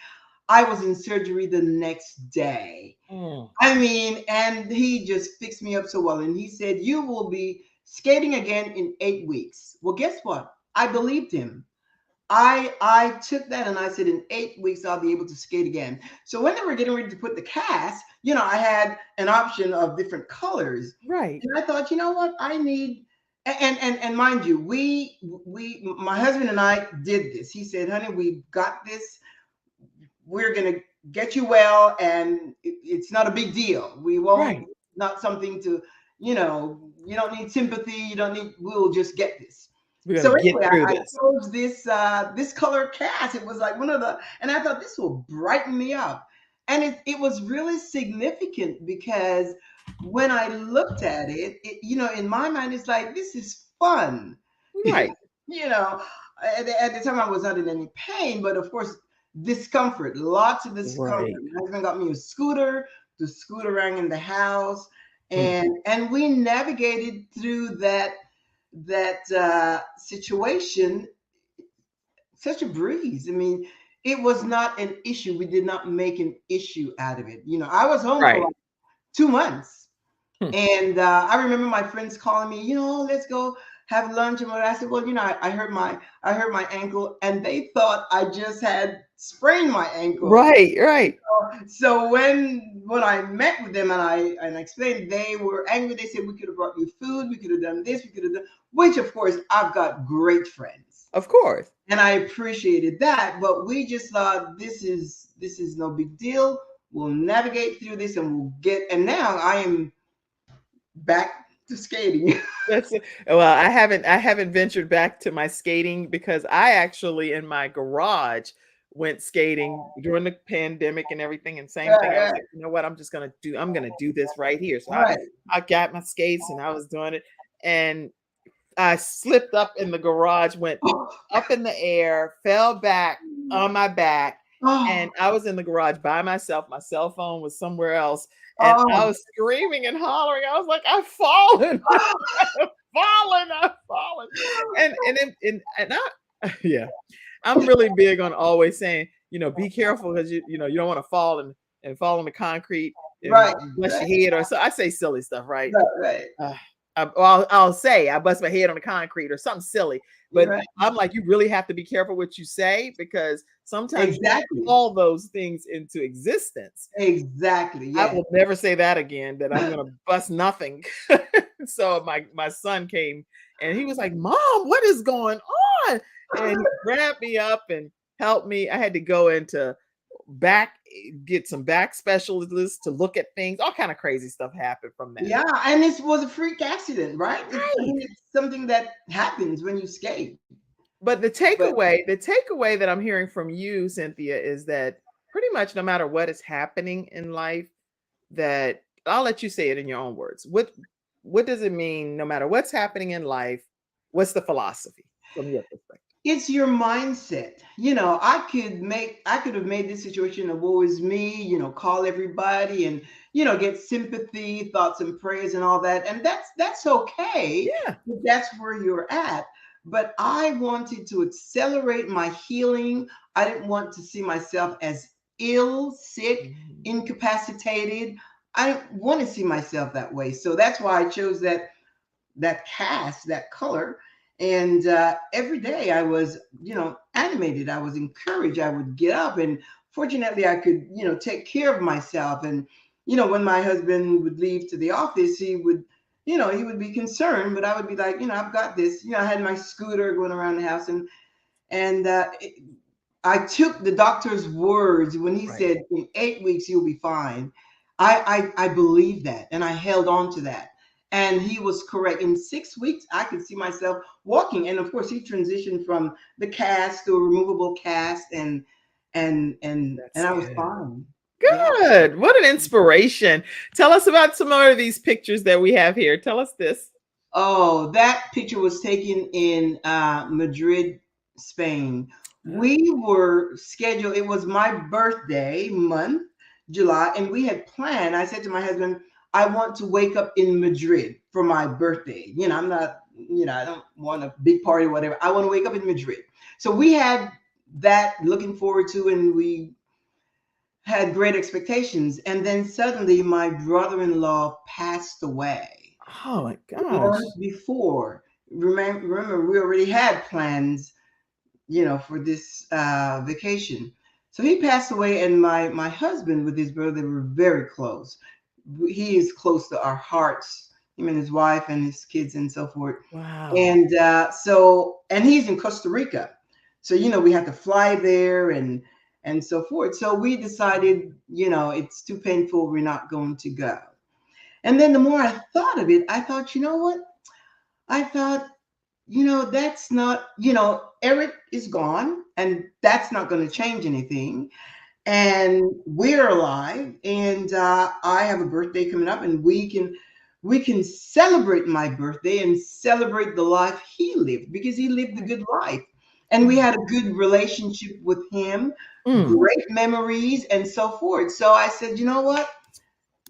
[SPEAKER 2] I was in surgery the next day.
[SPEAKER 1] mm.
[SPEAKER 2] I mean, and he just fixed me up so well. And he said, you will be skating again in 8 weeks. Well, guess what? I believed him. I took that and I said, in 8 weeks I'll be able to skate again. So when they were getting ready to put the cast, I had an option of different colors,
[SPEAKER 1] Right.
[SPEAKER 2] and I thought, you know what, I need. And mind you, my husband and I did this. He said, honey, we got this. We're gonna get you well, and it's not a big deal. We won't.
[SPEAKER 1] Right.
[SPEAKER 2] Not something to, you don't need sympathy. You don't need. We'll just get this.
[SPEAKER 1] We're
[SPEAKER 2] So
[SPEAKER 1] gonna get
[SPEAKER 2] anyway,
[SPEAKER 1] through
[SPEAKER 2] I
[SPEAKER 1] this.
[SPEAKER 2] chose this color cast. It was like one of the, and I thought this will brighten me up, and it was really significant because when I looked at it, in my mind, it's like this is fun.
[SPEAKER 1] Right.
[SPEAKER 2] you know, at the time I was not in any pain, but of course discomfort, lots of discomfort.
[SPEAKER 1] Right.
[SPEAKER 2] My husband got me a scooter to scoot around in the house,
[SPEAKER 1] Mm.
[SPEAKER 2] and we navigated through that situation such a breeze. I mean, it was not an issue. We did not make an issue out of it. I was home for
[SPEAKER 1] Right.
[SPEAKER 2] like 2 months,
[SPEAKER 1] Hmm.
[SPEAKER 2] and I remember my friends calling me, let's go have lunch. And I said, well, I hurt my ankle, and they thought I just had sprained my ankle.
[SPEAKER 1] Right. Right.
[SPEAKER 2] So when I met with them and I explained, they were angry. They said, we could have brought you food, we could have done this, we could have done, which of course I've got great friends
[SPEAKER 1] Of course.
[SPEAKER 2] and I appreciated that. But we just thought this is no big deal. We'll navigate through this and we'll get. And now I am back to skating.
[SPEAKER 1] That's well, I haven't ventured back to my skating because I actually in my garage went skating during the pandemic and everything. And same thing. I was
[SPEAKER 2] Right,
[SPEAKER 1] like, you know what? I'm gonna do this right here. So I,
[SPEAKER 2] right.
[SPEAKER 1] I got my skates and I was doing it. And I slipped up in the garage, went up in the air, fell back on my back,
[SPEAKER 2] Oh,
[SPEAKER 1] and I was in the garage by myself. My cell phone was somewhere else, and I
[SPEAKER 2] oh,
[SPEAKER 1] was screaming and hollering. I was like, "I've fallen, I've fallen, I've fallen," and I, yeah, I'm really big on always saying, be careful because you don't want to fall and fall on the concrete and
[SPEAKER 2] right,
[SPEAKER 1] bust
[SPEAKER 2] right,
[SPEAKER 1] your head, or so I say silly stuff, right?
[SPEAKER 2] right, right.
[SPEAKER 1] Uh, I'll say I bust my head on the concrete or something silly, but
[SPEAKER 2] Right.
[SPEAKER 1] I'm like, you really have to be careful what you say because sometimes you
[SPEAKER 2] Exactly.
[SPEAKER 1] call those things into existence.
[SPEAKER 2] Exactly.
[SPEAKER 1] I
[SPEAKER 2] Yes.
[SPEAKER 1] will never say that again, that I'm gonna bust nothing. So my son came and he was like, Mom, what is going on? And he grabbed me up and helped me. I had to go into get some back specialists to look at things. All kind of crazy stuff happened from that.
[SPEAKER 2] Yeah, and this was a freak accident, right? I
[SPEAKER 1] Right.
[SPEAKER 2] mean, it's something that happens when you skate.
[SPEAKER 1] But the
[SPEAKER 2] But
[SPEAKER 1] takeaway that I'm hearing from you, Cynthia, is that pretty much no matter what is happening in life, that I'll let you say it in your own words. What does it mean no matter what's happening in life? What's the philosophy from your perspective?
[SPEAKER 2] it's your mindset. I could have made this situation a woe is me, call everybody and get sympathy, thoughts and prayers and all that. And that's okay
[SPEAKER 1] Yeah.
[SPEAKER 2] if that's where you're at. But I wanted to accelerate my healing. I didn't want to see myself as ill, sick,
[SPEAKER 1] Mhm.
[SPEAKER 2] incapacitated. I didn't want to see myself that way. So that's why I chose that cast, that color. And every day I was, animated. I was encouraged. I would get up, and fortunately, I could, take care of myself. And when my husband would leave to the office, he would be concerned, but I would be like, I've got this. I had my scooter going around the house, and I took the doctor's words when he
[SPEAKER 1] Right.
[SPEAKER 2] said in 8 weeks you'll be fine. I believed that, and I held on to that. And he was correct. In 6 weeks, I could see myself walking. And of course, he transitioned from the cast to a removable cast, and
[SPEAKER 1] That's
[SPEAKER 2] I was
[SPEAKER 1] good.
[SPEAKER 2] fine. Yeah.
[SPEAKER 1] Good. What an inspiration. Tell us about some more of these pictures that we have here. Tell us this.
[SPEAKER 2] Oh, that picture was taken in Madrid, Spain. We were scheduled, it was my birthday month, July, and we had planned. I said to my husband, I want to wake up in Madrid for my birthday. I'm not, I don't want a big party or whatever. I want to wake up in Madrid. So we had that looking forward to, and we had great expectations. And then suddenly my brother in law passed away
[SPEAKER 1] Oh my gosh.
[SPEAKER 2] months before. Remember, we already had plans, for this vacation. So he passed away, and my husband with his brother, they were very close. He is close to our hearts, him and his wife and his kids and so forth.
[SPEAKER 1] Wow.
[SPEAKER 2] And and he's in Costa Rica, so we had to fly there and so forth. So we decided, it's too painful, we're not going to go. And then the more I thought of it, I thought, you know what? I thought, that's not, Eric is gone, and that's not going to change anything. And we're alive, and I have a birthday coming up, and we can celebrate my birthday and celebrate the life he lived, because he lived a good life. And we had a good relationship with him, great memories and so forth. So I said, you know what?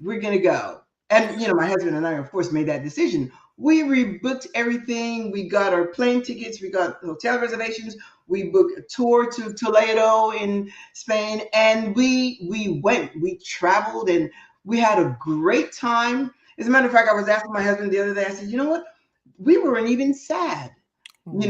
[SPEAKER 2] We're going to go. And, my husband and I, of course, made that decision. We rebooked everything. We got our plane tickets. We got hotel reservations. We booked a tour to Toledo in Spain. And we went. We traveled, and we had a great time. As a matter of fact, I was asking my husband the other day, I said, you know what? We weren't even sad. We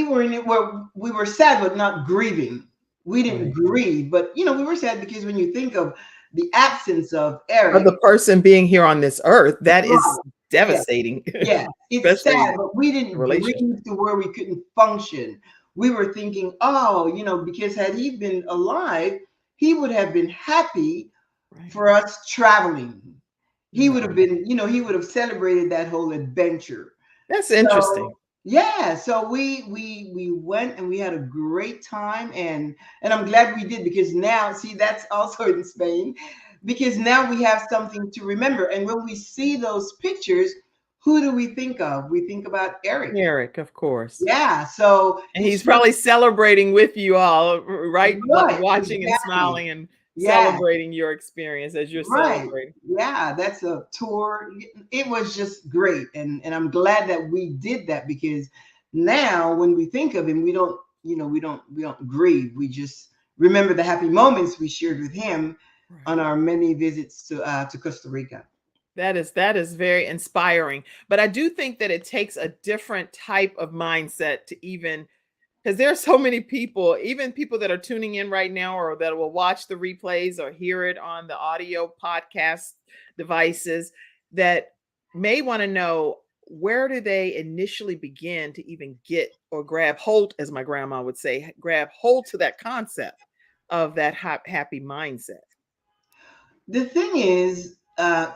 [SPEAKER 2] were in it where we were sad, but not grieving. We didn't grieve, but we were sad, because when you think of the absence of Eric,
[SPEAKER 1] Of the person being here on this earth, that is devastating.
[SPEAKER 2] Yeah, it's
[SPEAKER 1] Especially
[SPEAKER 2] sad, but we didn't
[SPEAKER 1] relationship.
[SPEAKER 2] grieve to where we couldn't function. We were thinking, oh, because had he been alive, he would have been happy for us traveling. He would have been, he would have celebrated that whole adventure.
[SPEAKER 1] That's interesting.
[SPEAKER 2] Yeah, so we went, and we had a great time, and I'm glad we did, because now, see, that's also in Spain, because now we have something to remember. And when we see those pictures, who do we think of? We think about Eric.
[SPEAKER 1] Eric, of course.
[SPEAKER 2] Yeah, so
[SPEAKER 1] and he's probably celebrating with you all, right? Watching and
[SPEAKER 2] exactly.
[SPEAKER 1] smiling and celebrating your experience as you're celebrating.
[SPEAKER 2] Yeah, that's a tour. It was just great, and I'm glad that we did that, because now when we think of him, we don't grieve. We just remember the happy moments we shared with him on our many visits to Costa Rica.
[SPEAKER 1] That is very inspiring. But I do think that it takes a different type of mindset to even, because there's so many people, even people that are tuning in right now, or that will watch the replays or hear it on the audio podcast devices, that may want to know, where do they initially begin to even get or grab hold, as my grandma would say, grab hold to that concept of that happy mindset?
[SPEAKER 2] The thing is,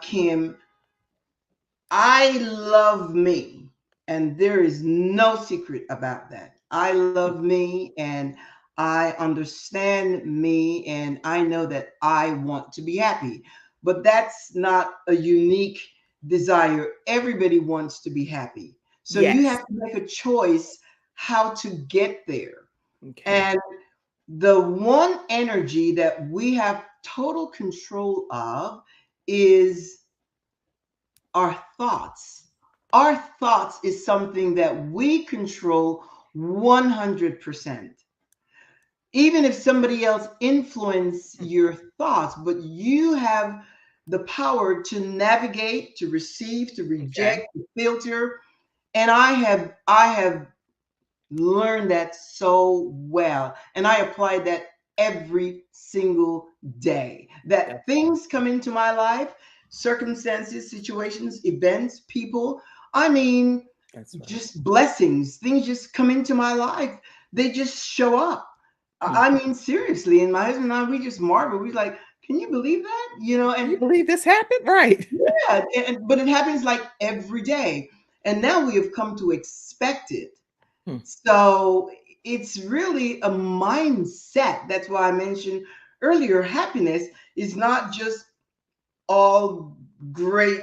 [SPEAKER 2] Kim, I love me, and there is no secret about that. I love me, and I understand me, and I know that I want to be happy. But that's not a unique desire. Everybody wants to be happy. So you have to make a choice how to get there. And the one energy that we have total control of is our thoughts. Our thoughts is something that we control 100%. Even if somebody else influence your thoughts, but you have the power to navigate, to receive, to reject, to filter. And I have learned that so well, and I apply that every single day. That things come into my life, circumstances, situations, events, people. I mean, just blessings. Things just come into my life. They just show up. I mean, seriously. And my husband and I, we just marvel. We're like, can you believe that? And
[SPEAKER 1] can you believe this happened? Right.
[SPEAKER 2] Yeah. But it happens like every day. And now we have come to expect it. So it's really a mindset. That's why I mentioned earlier, happiness is not just all great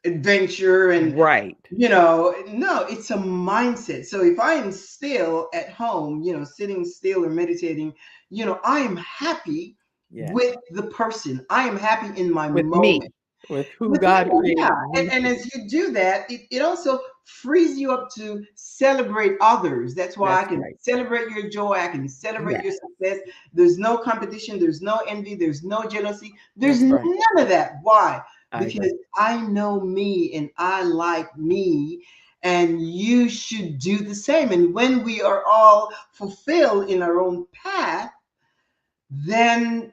[SPEAKER 2] adventure and
[SPEAKER 1] Right.
[SPEAKER 2] no, it's a mindset. So if I am still at home, sitting still or meditating, I am happy
[SPEAKER 1] Yeah.
[SPEAKER 2] with the person. I am happy in my
[SPEAKER 1] With
[SPEAKER 2] moment.
[SPEAKER 1] me, with who
[SPEAKER 2] With
[SPEAKER 1] God
[SPEAKER 2] me,
[SPEAKER 1] created
[SPEAKER 2] yeah.
[SPEAKER 1] me.
[SPEAKER 2] And as you do that, it also frees you up to celebrate others. That's why I
[SPEAKER 1] That's
[SPEAKER 2] can
[SPEAKER 1] right.
[SPEAKER 2] celebrate your joy. I can celebrate
[SPEAKER 1] Yeah.
[SPEAKER 2] your success. There's no competition. There's no envy. There's no jealousy. There's
[SPEAKER 1] That's right.
[SPEAKER 2] none of that. Why?
[SPEAKER 1] I
[SPEAKER 2] Because
[SPEAKER 1] agree.
[SPEAKER 2] I know me and I like me, and you should do the same. And when we are all fulfilled in our own path, then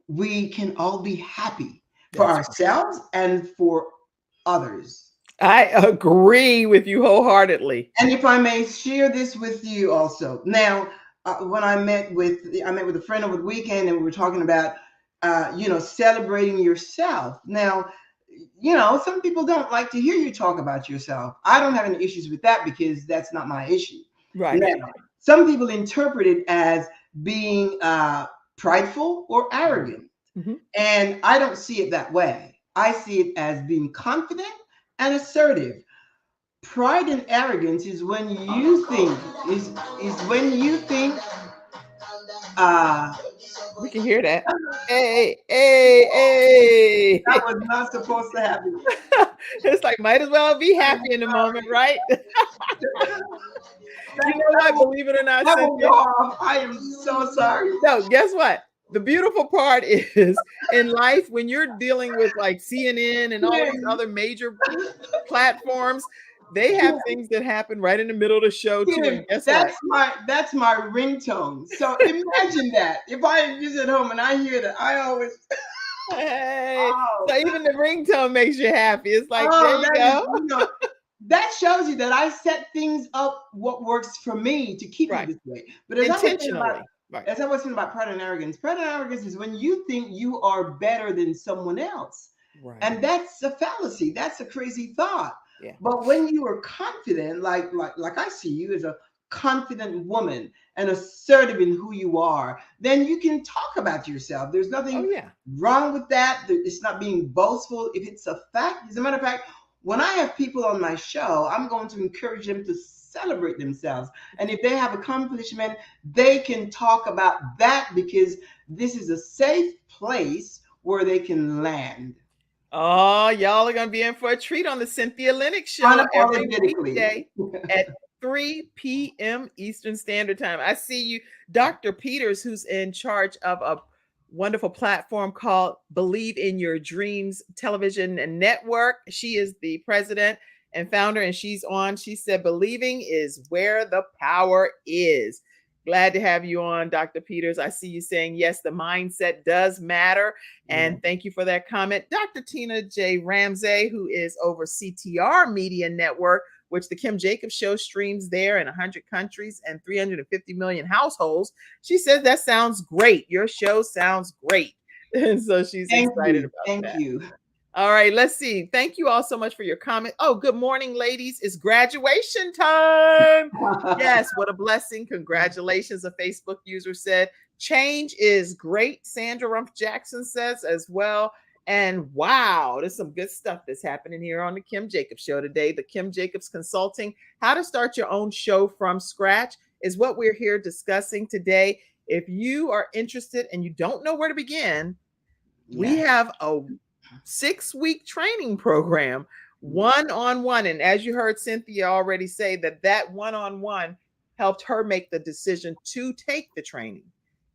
[SPEAKER 2] we can all be happy for
[SPEAKER 1] That's right.
[SPEAKER 2] ourselves and for others.
[SPEAKER 1] I agree with you wholeheartedly.
[SPEAKER 2] And if I may share this with you also. Now, when I met with a friend over the weekend, and we were talking about celebrating yourself. Now, some people don't like to hear you talk about yourself. I don't have any issues with that because that's not my issue.
[SPEAKER 1] Right.
[SPEAKER 2] Now, some people interpret it as being prideful or arrogant.
[SPEAKER 1] Mm-hmm.
[SPEAKER 2] And I don't see it that way. I see it as being confident and assertive. Pride and arrogance is when you think is when you think uh
[SPEAKER 1] We can hear that. Hey, hey, hey.
[SPEAKER 2] that was not supposed to happen.
[SPEAKER 1] It's like, might as well be happy in the moment, right? You know what? Believe it or not,
[SPEAKER 2] That will
[SPEAKER 1] Cynthia.
[SPEAKER 2] go off. I am so sorry.
[SPEAKER 1] No, guess what? The beautiful part is in life when you're dealing with like CNN and all these other major platforms, they have things that happen right in the middle of the show too. And guess what?
[SPEAKER 2] That's my ringtone. So imagine that. If I visit home and I hear that, I always
[SPEAKER 1] Hey, so even the ringtone makes you happy. It's like,
[SPEAKER 2] oh,
[SPEAKER 1] there you go.
[SPEAKER 2] That shows you that I set things up what works for me to keep
[SPEAKER 1] Right.
[SPEAKER 2] it this way. But as
[SPEAKER 1] Intentionally.
[SPEAKER 2] as I was saying about pride and arrogance is when you think you are better than someone else.
[SPEAKER 1] Right.
[SPEAKER 2] And that's a fallacy. That's a crazy thought.
[SPEAKER 1] Yeah.
[SPEAKER 2] But when you are confident, like I see you as a confident woman and assertive in who you are, then you can talk about yourself. There's nothing wrong with that. It's not being boastful. If it's a fact, as a matter of fact, when I have people on my show, I'm going to encourage them to celebrate themselves. And if they have accomplishment, they can talk about that because this is a safe place where they can land.
[SPEAKER 1] Oh, y'all are going to be in for a treat on the Cynthia Linox Show every weekday at 3 p.m. Eastern Standard Time. I see you, Dr. Peters, who's in charge of a wonderful platform called Believe in Your Dreams Television and Network. She is the president and founder, and she's on. She said, believing is where the power is. Glad to have you on, Dr. Peters. I see you saying, yes, the mindset does matter. And thank you for that comment. Dr. Tina J. Ramsey, who is over CTR Media Network, which the Kim Jacobs Show streams there in 100 countries and 350 million households. She says, that sounds great. Your show sounds great. And so she's excited about that.
[SPEAKER 2] Thank you.
[SPEAKER 1] All right, let's see. Thank you all so much for your comment. Oh, good morning, ladies. It's graduation time. Yes, what a blessing. Congratulations, a Facebook user said. Change is great, Sandra Rumpf Jackson says as well. And wow, there's some good stuff that's happening here on the Kim Jacobs Show today. The Kim Jacobs Consulting, how to start your own show from scratch is what we're here discussing today. If you are interested and you don't know where to begin, we have a 6-week training program, one-on-one. And as you heard Cynthia already say, that one-on-one helped her make the decision to take the training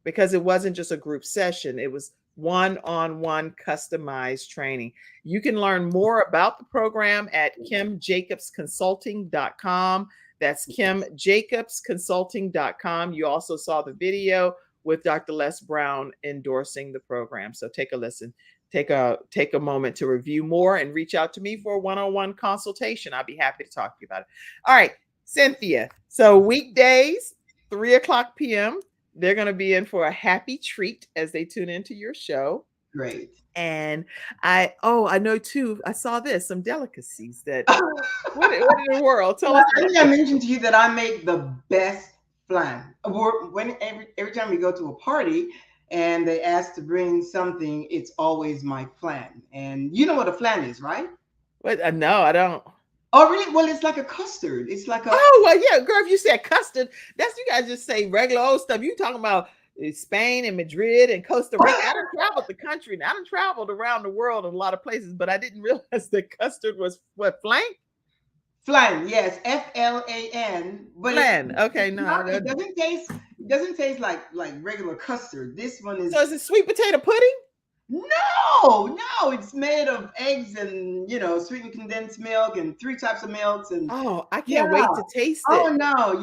[SPEAKER 1] because it wasn't just a group session. It was one-on-one customized training. You can learn more about the program at kimjacobsconsulting.com. That's kimjacobsconsulting.com. You also saw the video with Dr. Les Brown endorsing the program. So take a listen. Take a moment to review more and reach out to me for a one-on-one consultation. I'll be happy to talk to you about it. All right, Cynthia. So weekdays, 3:00 p.m., they're going to be in for a happy treat as they tune into your show.
[SPEAKER 2] Great.
[SPEAKER 1] And I know too, I saw this, some delicacies that, what in the world? Tell us.
[SPEAKER 2] I think I mentioned to you that I make the best flan. When every time we go to a party and they ask to bring something, it's always my flan. And you know what a flan is, right?
[SPEAKER 1] Wait, no, I don't.
[SPEAKER 2] Oh, really? Well, it's like a custard. It's like a
[SPEAKER 1] Oh, well, yeah, girl, if you said custard, that's you guys just say regular old stuff. You talking about Spain and Madrid and Costa Rica. I done traveled the country and I done traveled around the world in a lot of places, but I didn't realize that custard was what, flank?
[SPEAKER 2] flan. Yes, FLAN. But
[SPEAKER 1] Flan. Okay, no.
[SPEAKER 2] it doesn't taste. It doesn't taste like regular custard. This one is.
[SPEAKER 1] So is it sweet potato pudding?
[SPEAKER 2] No, it's made of eggs and sweetened condensed milk and 3 types of milks and
[SPEAKER 1] Oh, I
[SPEAKER 2] yeah.
[SPEAKER 1] can't wait to taste
[SPEAKER 2] Oh
[SPEAKER 1] it.
[SPEAKER 2] no,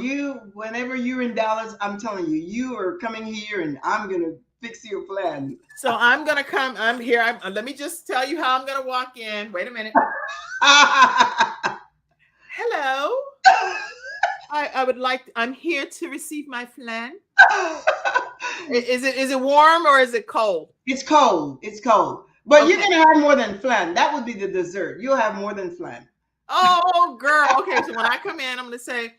[SPEAKER 2] whenever you're in Dallas, I'm telling you, you are coming here and I'm gonna fix you a flan.
[SPEAKER 1] So I'm gonna come. I'm here. Let me just tell you how I'm gonna walk in. Wait a minute. Hello. I would like. I'm here to receive my flan. Is it warm or is it cold?
[SPEAKER 2] It's cold. It's cold. But you're gonna have more than flan. That would be the dessert. You'll have more than flan.
[SPEAKER 1] Oh, girl. Okay, so when I come in, I'm gonna say,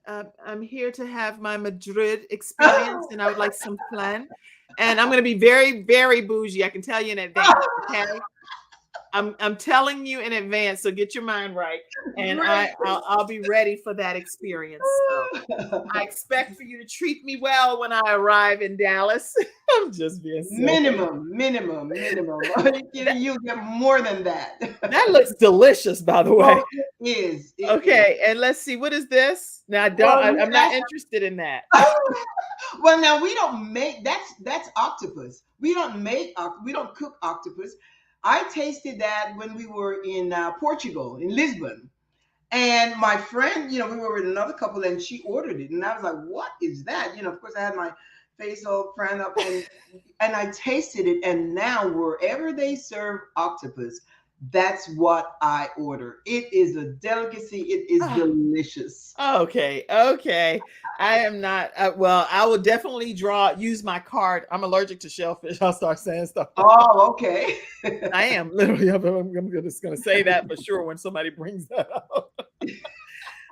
[SPEAKER 1] I'm here to have my Madrid experience, and I would like some flan. And I'm gonna be very, very bougie. I can tell you in advance. Okay. I'm telling you in advance, so get your mind right, and I'll be ready for that experience. So I expect for you to treat me well when I arrive in Dallas. I'm just being silly.
[SPEAKER 2] Minimum. You'll get more than that.
[SPEAKER 1] That looks delicious, by the way.
[SPEAKER 2] It is.
[SPEAKER 1] Okay, and let's see, what is this? Now I'm not interested in that.
[SPEAKER 2] Well, now we don't make that's octopus. We don't cook octopus. I tasted that when we were in Portugal, in Lisbon. And my friend, we were with another couple and she ordered it. And I was like, what is that? Of course I had my face all cramped up and I tasted it. And now wherever they serve octopus, that's what I order. It is a delicacy. It is delicious.
[SPEAKER 1] Okay. I am not. Well, I will definitely use my card. I'm allergic to shellfish. I'll start saying stuff.
[SPEAKER 2] Oh, okay.
[SPEAKER 1] I am literally. I'm just going to say that for sure when somebody brings that up.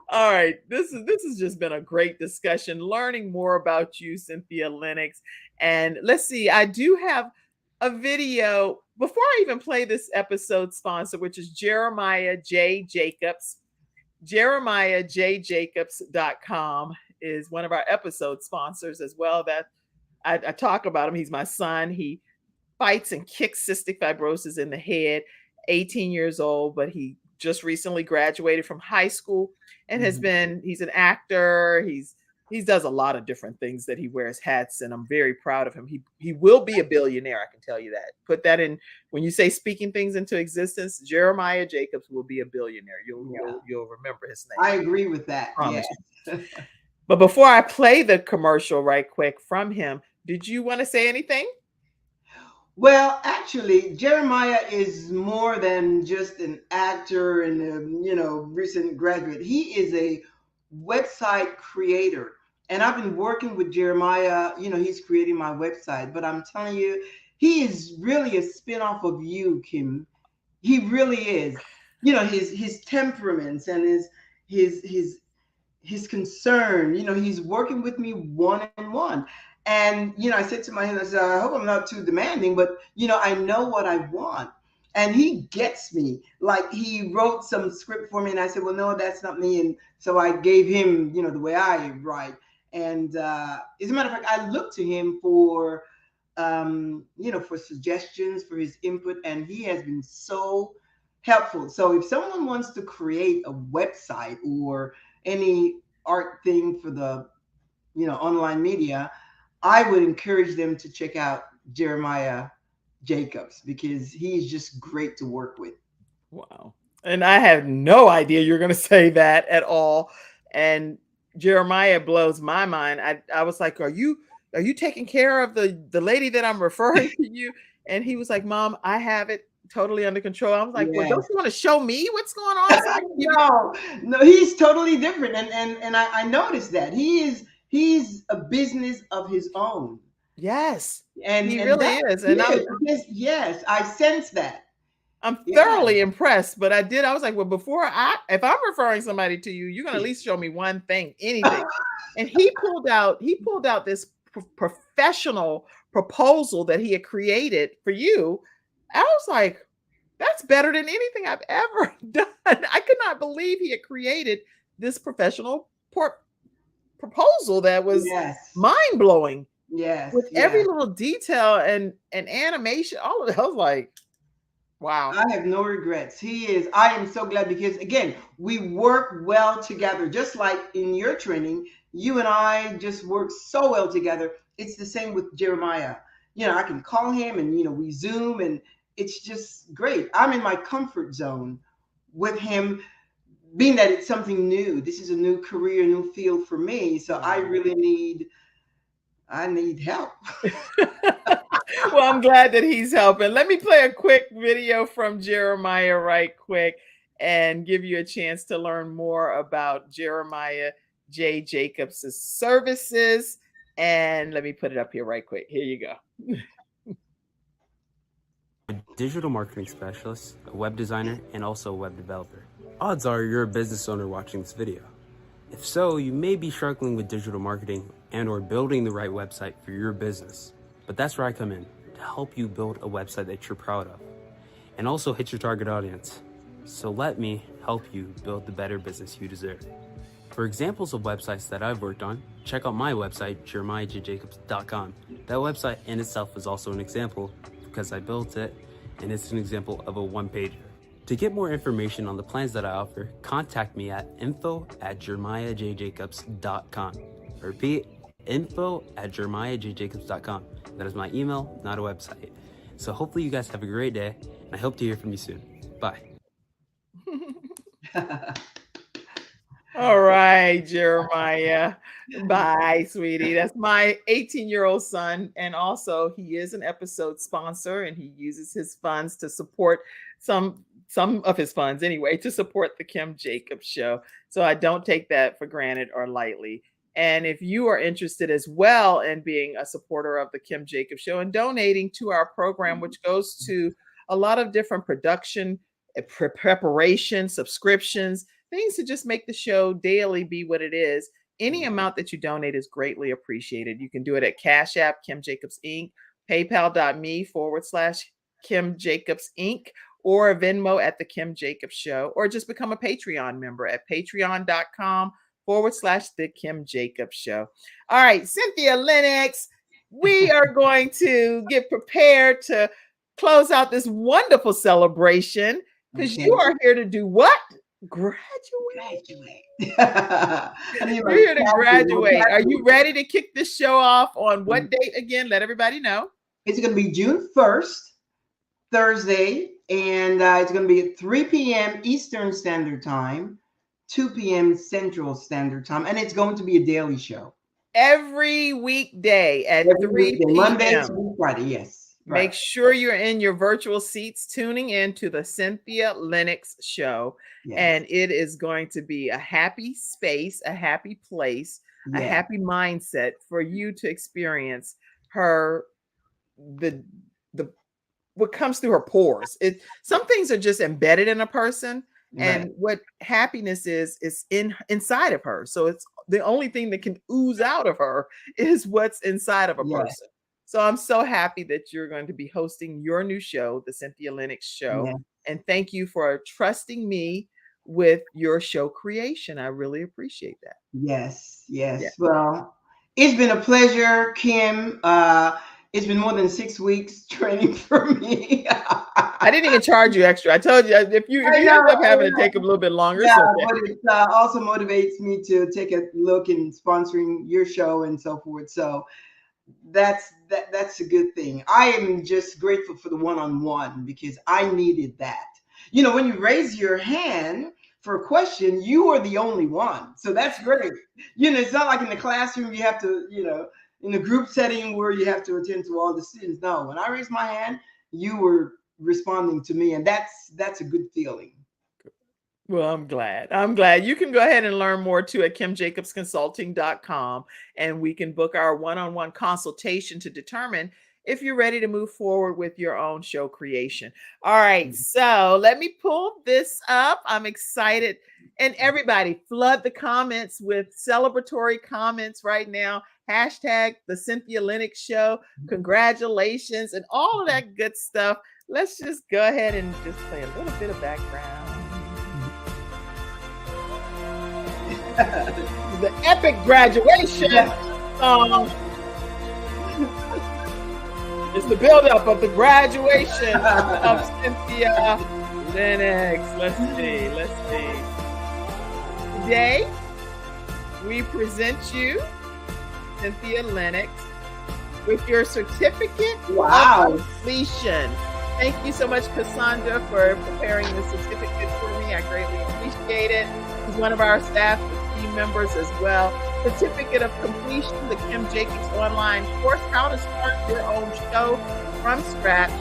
[SPEAKER 1] All right. This has just been a great discussion, learning more about you, Cynthia Linox. And let's see. I do have a video before I even play this episode sponsor, which is Jeremiah J. Jacobs. JeremiahJJacobs.com is one of our episode sponsors as well. That I talk about him. He's my son. He fights and kicks cystic fibrosis in the head, 18 years old, but he just recently graduated from high school and he's an actor. He does a lot of different things that he wears hats, and I'm very proud of him. He will be a billionaire. I can tell you that. Put that in when you say speaking things into existence. Jeremiah Jacobs will be a billionaire. You'll remember his name.
[SPEAKER 2] I agree with that. Yes.
[SPEAKER 1] But before I play the commercial right quick from him, did you want to say anything?
[SPEAKER 2] Well, actually, Jeremiah is more than just an actor and a recent graduate. He is a website creator, and I've been working with Jeremiah. He's creating my website, but I'm telling you, he is really a spin-off of you, Kim. He really is. His temperaments and his concern. He's working with me one-on-one. And I said to my husband, I hope I'm not too demanding, but I know what I want. And he gets me. Like, he wrote some script for me, and I said, well, no, that's not me. And so I gave him, the way I write. And as a matter of fact, I look to him for, for suggestions, for his input, and he has been so helpful. So if someone wants to create a website or any art thing for the, online media, I would encourage them to check out Jeremiah Jacobs because he's just great to work with.
[SPEAKER 1] Wow. And I had no idea you're going to say that at all. And Jeremiah blows my mind. I was like, are you taking care of the lady that I'm referring to you? And he was like, Mom, I have it totally under control. I was like, well, don't you want to show me what's going on?
[SPEAKER 2] No, he's totally different. And I noticed that he's a business of his own.
[SPEAKER 1] Yes.
[SPEAKER 2] And
[SPEAKER 1] he really is. And
[SPEAKER 2] yes, I sense that.
[SPEAKER 1] I'm
[SPEAKER 2] Yeah.
[SPEAKER 1] thoroughly impressed, but I was like, well, if I'm referring somebody to you, you're going to at least show me one thing, anything. And he pulled out this professional proposal that he had created for you. I was like, that's better than anything I've ever done. I could not believe he had created this professional proposal that was
[SPEAKER 2] Yes.
[SPEAKER 1] mind blowing
[SPEAKER 2] Yes.
[SPEAKER 1] with every little detail and animation. All of it. I was like, wow.
[SPEAKER 2] I have no regrets. I am so glad because, again, we work well together. Just like in your training, you and I just work so well together. It's the same with Jeremiah. I can call him and, we Zoom and it's just great. I'm in my comfort zone with him, being that it's something new. This is a new career, new field for me. So I really need help.
[SPEAKER 1] Well, I'm glad that he's helping. Let me play a quick video from Jeremiah right quick and give you a chance to learn more about Jeremiah J. Jacobs' services. And let me put it up here right quick. Here you go.
[SPEAKER 7] A digital marketing specialist, a web designer, and also a web developer. Odds are you're a business owner watching this video. If so, you may be struggling with digital marketing and or building the right website for your business. But that's where I come in, to help you build a website that you're proud of and also hit your target audience. So let me help you build the better business you deserve. For examples of websites that I've worked on, check out my website, jeremiahjjacobs.com. That website in itself is also an example because I built it, and it's an example of a one-pager. To get more information on the plans that I offer, contact me at info@jeremiahjjacobs.com. I repeat, info@jeremiahjjacobs.com. That is my email, not a website. So hopefully you guys have a great day, and I hope to hear from you soon. Bye.
[SPEAKER 1] All right, Jeremiah. Bye, sweetie. That's my 18-year-old son. And also he is an episode sponsor and he uses his funds to support some of his funds anyway, to support the Kim Jacobs Show. So I don't take that for granted or lightly. And if you are interested as well in being a supporter of the Kim Jacobs Show and donating to our program, which goes to a lot of different production, preparation, subscriptions, things to just make the show daily be what it is. Any amount that you donate is greatly appreciated. You can do it at Cash App, Kim Jacobs Inc., paypal.me/Kim Jacobs Inc., or Venmo at the Kim Jacobs Show, or just become a Patreon member at patreon.com/the Kim Jacobs Show. All right, Cynthia Linox, we are going to get prepared to close out this wonderful celebration because you are here to do what? Graduate. We're here to graduate. Are you ready to kick this show off on what date again? Let everybody know.
[SPEAKER 2] It's going to be June 1st, Thursday, and it's going to be at 3 p.m. Eastern Standard Time, 2 p.m. Central Standard Time, and it's going to be a daily show.
[SPEAKER 1] Every weekday at 3 p.m.
[SPEAKER 2] Monday through Friday, yes.
[SPEAKER 1] Make sure you're in your virtual seats tuning in to the Cynthia Linox Show. Yes. And it is going to be a happy space, a happy place, a happy mindset for you to experience what comes through her pores. Some things are just embedded in a person. And what happiness is inside of her. So it's the only thing that can ooze out of her is what's inside of a person. So I'm so happy that you're going to be hosting your new show, the Cynthia Linox Show. Yeah. And thank you for trusting me with your show creation. I really appreciate that.
[SPEAKER 2] Yes. Well, it's been a pleasure, Kim. It's been more than 6 weeks training for me.
[SPEAKER 1] I didn't even charge you extra. I told you if you end up having to take a little bit longer.
[SPEAKER 2] Yeah, but it also motivates me to take a look in sponsoring your show and so forth. So that's a good thing. I am just grateful for the one-on-one because I needed that. When you raise your hand for a question, you are the only one. So that's great. It's not like in the classroom you have to, in a group setting where you have to attend to all the students. No, when I raised my hand, you were responding to me, and that's a good feeling.
[SPEAKER 1] Well, I'm glad. You can go ahead and learn more too at kimjacobsconsulting.com, and we can book our one-on-one consultation to determine if you're ready to move forward with your own show creation. All right, so let me pull this up. I'm excited. And everybody, flood the comments with celebratory comments right now. Hashtag the Cynthia Linox Show. Congratulations and all of that good stuff. Let's just go ahead and just play a little bit of background. The epic graduation song. It's the buildup of the graduation of Cynthia Linox. Let's see. Today, we present you, Cynthia Linox, with your certificate of completion. Thank you so much, Cassandra, for preparing the certificate for me. I greatly appreciate it. She's one of our staff and team members as well. Certificate of completion, the Kim Jacobs online course, How to Start Your Own Show from Scratch,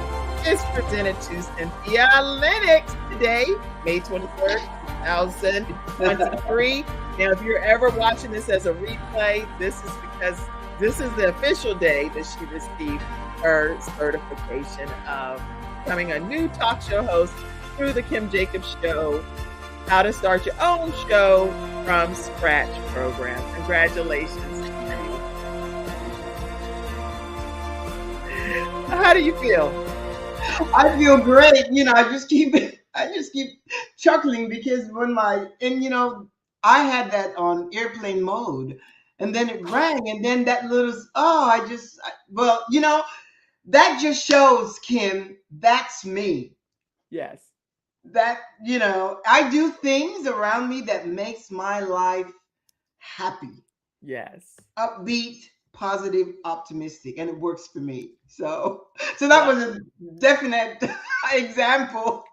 [SPEAKER 1] is presented to Cynthia Linox today, May 23rd, 2023. Now, if you're ever watching this as a replay, this is because this is the official day that she received her certification of becoming a new talk show host through the Kim Jacobs Show, How to Start Your Own Show from Scratch program. Congratulations. How do you feel?
[SPEAKER 2] I feel great. I just keep chuckling because I had that on airplane mode, and then it rang, and then that little that just shows, Kim, that's me.
[SPEAKER 1] Yes.
[SPEAKER 2] That I do things around me that makes my life happy.
[SPEAKER 1] Yes.
[SPEAKER 2] Upbeat, positive, optimistic, and it works for me. So that was a definite example.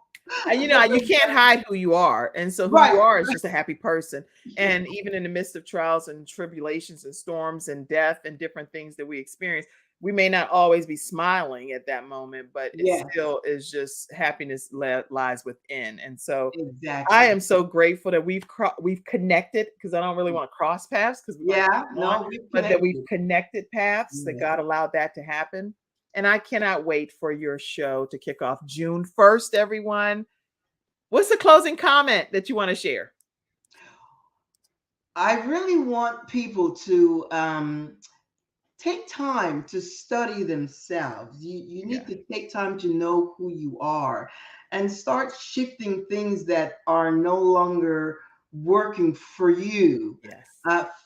[SPEAKER 1] And you can't hide who you are. And so who you are is just a happy person. And even in the midst of trials and tribulations and storms and death and different things that we experience, we may not always be smiling at that moment, but it still is just happiness lies within. And so I am so grateful that we've connected, because I don't really want to cross paths, because but that we've connected paths, that God allowed that to happen. And I cannot wait for your show to kick off June 1st, everyone. What's the closing comment that you want to share?
[SPEAKER 2] I really want people to take time to study themselves. You need to take time to know who you are and start shifting things that are no longer working for you.
[SPEAKER 1] Yes.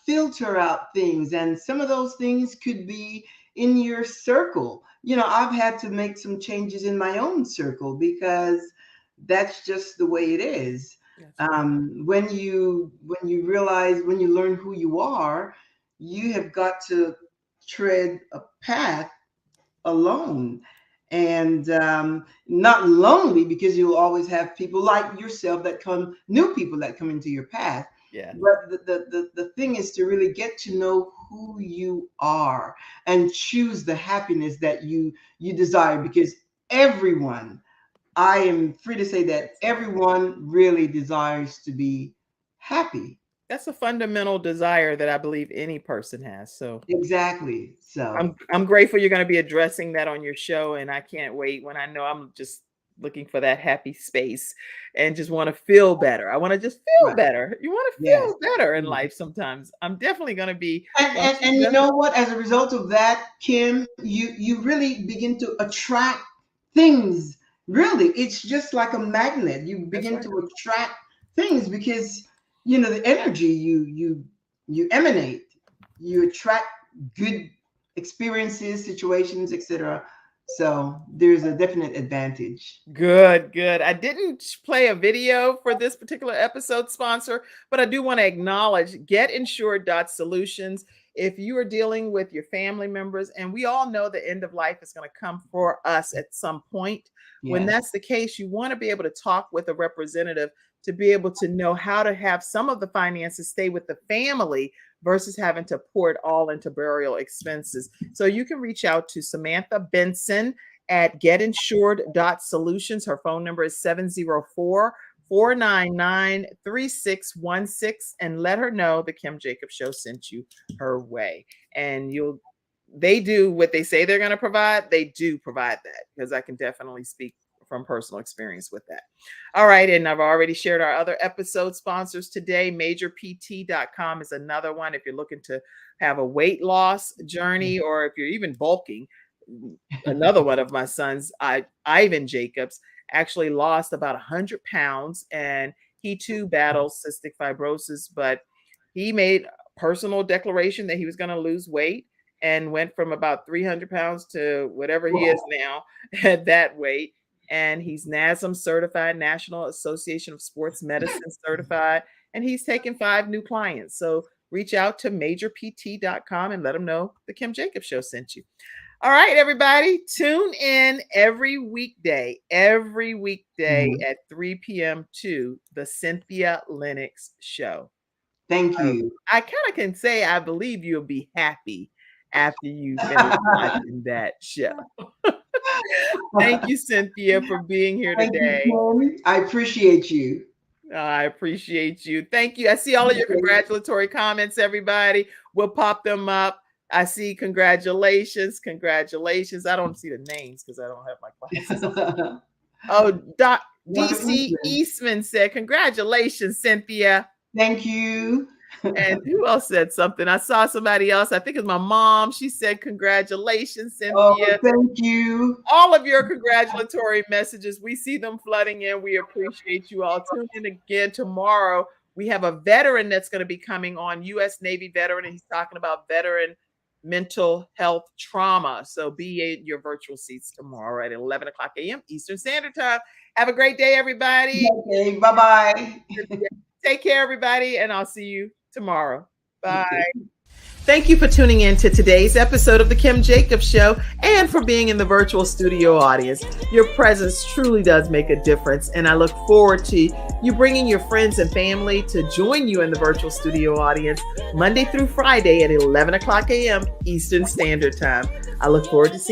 [SPEAKER 2] Filter out things, and some of those things could be in your circle. I've had to make some changes in my own circle because that's just the way it is. When you realize, when you learn who you are, you have got to tread a path alone, and not lonely, because you'll always have people like yourself new people that come into your path. But the thing is to really get to know who you are and choose the happiness that you desire, because everyone, I am free to say that everyone really desires to be happy.
[SPEAKER 1] That's a fundamental desire that I believe any person has. So
[SPEAKER 2] exactly. So
[SPEAKER 1] I'm grateful you're going to be addressing that on your show, and I can't wait when I know I'm just looking for that happy space and just want to feel better. I want to just feel better. You want to feel better in life sometimes. I'm definitely going to be.
[SPEAKER 2] And you know what? As a result of that, Kim, you really begin to attract things. Really, it's just like a magnet. You begin to attract things because the energy you emanate, you attract good experiences, situations, etc. So there's a definite advantage.
[SPEAKER 1] Good. I didn't play a video for this particular episode sponsor, but I do want to acknowledge Getinsured.solutions. If you are dealing with your family members, and we all know the end of life is going to come for us at some point. When that's the case, you want to be able to talk with a representative to be able to know how to have some of the finances stay with the family versus having to pour it all into burial expenses. So you can reach out to Samantha Benson at Getinsured.solutions. Her phone number is 704-499-3616, and let her know the Kim Jacobs Show sent you her way. And you'll they do what they say they're going to provide. They do provide that, because I can definitely speak from personal experience with that. All right. And I've already shared our other episode sponsors today. MajorPT.com is another one. If you're looking to have a weight loss journey, or if you're even bulking, another one of my sons, Ivan Jacobs, actually lost about 100 pounds, and he too battles cystic fibrosis, but he made a personal declaration that he was going to lose weight, and went from about 300 pounds to whatever he is now at that weight. And he's NASM certified, National Association of Sports Medicine certified, and he's taken 5 new clients. So reach out to MajorPT.com and let them know the Kim Jacobs Show sent you. All right, everybody, tune in every weekday at 3 p.m. to the Cynthia Linox Show.
[SPEAKER 2] Thank you.
[SPEAKER 1] I kind of can say I believe you'll be happy after you finish watching that show. Thank you, Cynthia, for being here today.
[SPEAKER 2] You, I appreciate you.
[SPEAKER 1] I appreciate you. Thank you. I see all of your congratulatory comments, everybody. We'll pop them up. I see congratulations. Congratulations. I don't see the names because I don't have my glasses. Oh, DC Eastman said, congratulations, Cynthia.
[SPEAKER 2] Thank you.
[SPEAKER 1] And who else said something? I saw somebody else. I think it's my mom. She said, congratulations, Cynthia.
[SPEAKER 2] Oh, thank you.
[SPEAKER 1] All of your congratulatory messages, we see them flooding in. We appreciate you all. Tune in again tomorrow. We have a veteran that's going to be coming on, U.S. Navy veteran, and he's talking about veteran mental health trauma. So be in your virtual seats tomorrow at 11 o'clock a.m. Eastern Standard Time. Have a great day, everybody.
[SPEAKER 2] Okay, bye-bye.
[SPEAKER 1] Take care, everybody, and I'll see you tomorrow. Bye. Thank you for tuning in to today's episode of The Kim Jacobs Show, and for being in the virtual studio audience. Your presence truly does make a difference, and I look forward to you bringing your friends and family to join you in the virtual studio audience Monday through Friday at 11 o'clock a.m. Eastern Standard Time. I look forward to seeing